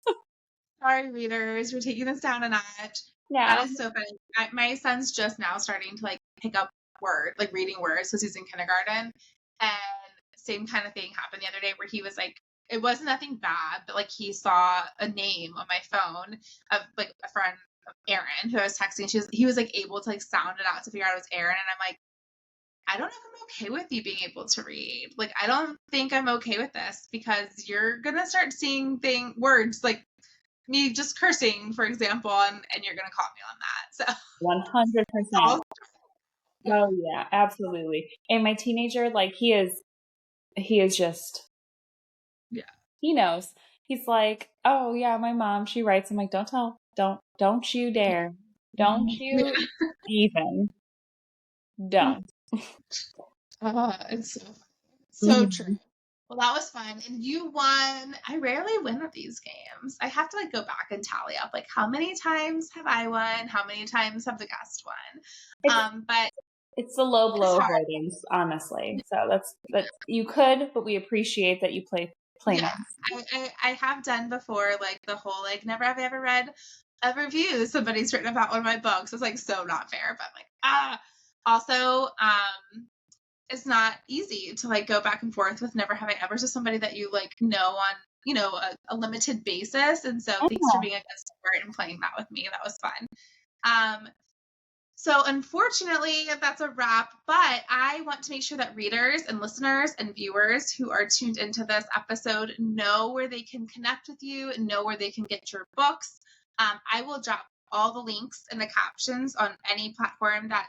Sorry, readers, we're taking this down a notch. Yeah. That is so funny. My son's just now starting to like pick up like reading words because he's in kindergarten. And same kind of thing happened the other day where he was like, it wasn't nothing bad, but like he saw a name on my phone of like a friend, Erin, who I was texting. He was like able to like sound it out to figure out it was Erin. And I'm like, I don't know if I'm okay with you being able to read. Like, I don't think I'm okay with this because you're gonna start seeing words like me just cursing, for example, and you're gonna call me on that. So 100%. Oh yeah, absolutely. And my teenager, like he is just, yeah. he knows. He's like, oh yeah, my mom, she writes. I'm like, don't you dare. Don't you even. Don't. It's so true. Well, that was fun. And you won. I rarely win at these games. I have to like go back and tally up like how many times have I won? How many times have the guest won? But it's the low blow it's hard. avoidance, honestly. So that's you could, but we appreciate that you play Yeah. nice. I have done before like the whole like never have I ever read a review somebody's written about one of my books. It's like so not fair, but I'm like, also, it's not easy to like go back and forth with never have I ever to somebody that you like know on, you know, a limited basis. And so thanks for being a good sport and playing that with me. That was fun. So unfortunately, that's a wrap, but I want to make sure that readers and listeners and viewers who are tuned into this episode know where they can connect with you and know where they can get your books. I will drop all the links in the captions on any platform that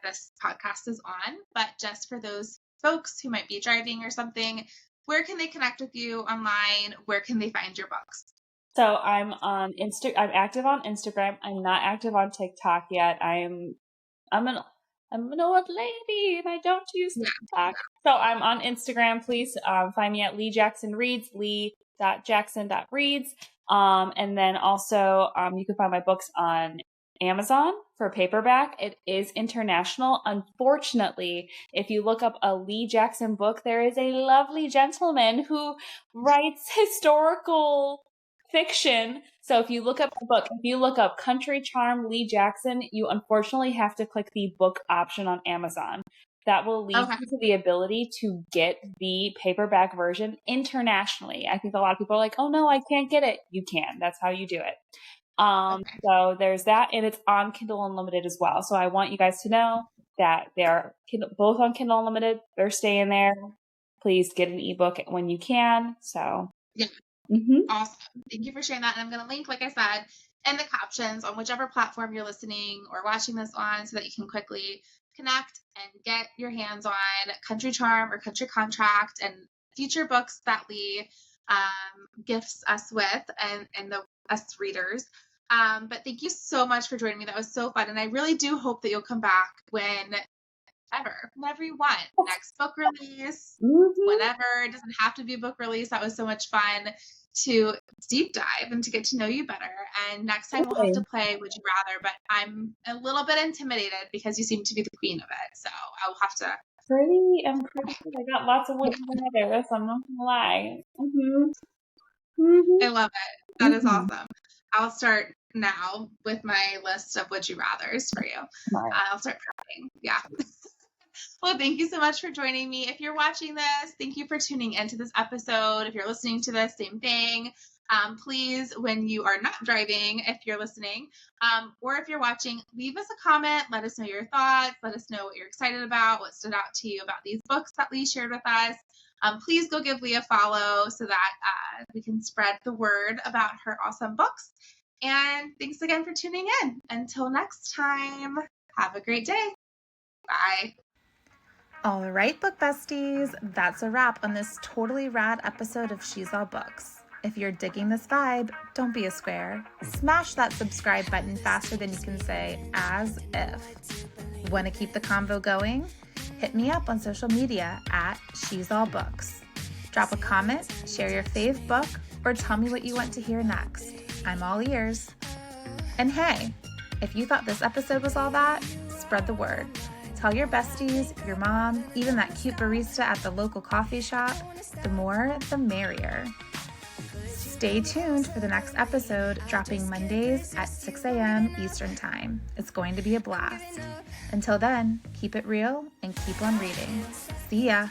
this podcast is on, but just for those folks who might be driving or something, where can they connect with you online? Where can they find your books? So I'm on I'm active on Instagram. I'm not active on TikTok yet. I'm an old lady and I don't use TikTok. So I'm on Instagram. Please find me at Lee Jackson Reads, lee.jackson.reads. And then also you can find my books on Amazon for paperback. It is international. Unfortunately, if you look up a Lee Jackson book, there is a lovely gentleman who writes historical fiction. So if you look up the book, if you look up Country Charm Lee Jackson, you unfortunately have to click the book option on Amazon. That will lead you to the ability to get the paperback version internationally. I think a lot of people are like, oh no, I can't get it. You can. That's how you do it. So there's that, and it's on Kindle Unlimited as well. So I want you guys to know that they're both on Kindle Unlimited. They're staying there. Please get an ebook when you can. So yeah. Awesome. Thank you for sharing that. And I'm going to link, like I said, in the captions on whichever platform you're listening or watching this on so that you can quickly connect and get your hands on Country Charm or Country Contract and future books that Lee gifts us with and the us readers. But thank you so much for joining me. That was so fun. And I really do hope that you'll come back whenever you want. Next book release, whenever. It doesn't have to be a book release. That was so much fun to deep dive and to get to know you better. And next time we'll have to play Would You Rather, but I'm a little bit intimidated because you seem to be the queen of it. So I'll have to. I'm pretty sure I got lots of Would You Rather, so I'm not gonna lie. I love it. That is awesome. I'll start now with my list of Would You Rathers for you. I'll start prepping. Yeah. Well, thank you so much for joining me. If you're watching this, thank you for tuning into this episode. If you're listening to this, same thing. Please, when you are not driving, if you're listening, or if you're watching, leave us a comment. Let us know your thoughts. Let us know what you're excited about, what stood out to you about these books that Lee shared with us. Please go give Lee a follow so that we can spread the word about her awesome books. And thanks again for tuning in. Until next time, have a great day. Bye. All right, book besties, that's a wrap on this totally rad episode of She's All Books. If you're digging this vibe, don't be a square. Smash that subscribe button faster than you can say as if. Want to keep the convo going? Hit me up on social media at She's All Books. Drop a comment, share your fave book, or tell me what you want to hear next. I'm all ears. And hey, if you thought this episode was all that, spread the word. Tell your besties, your mom, even that cute barista at the local coffee shop. The more, the merrier. Stay tuned for the next episode, dropping Mondays at 6 a.m. Eastern Time. It's going to be a blast. Until then, keep it real and keep on reading. See ya!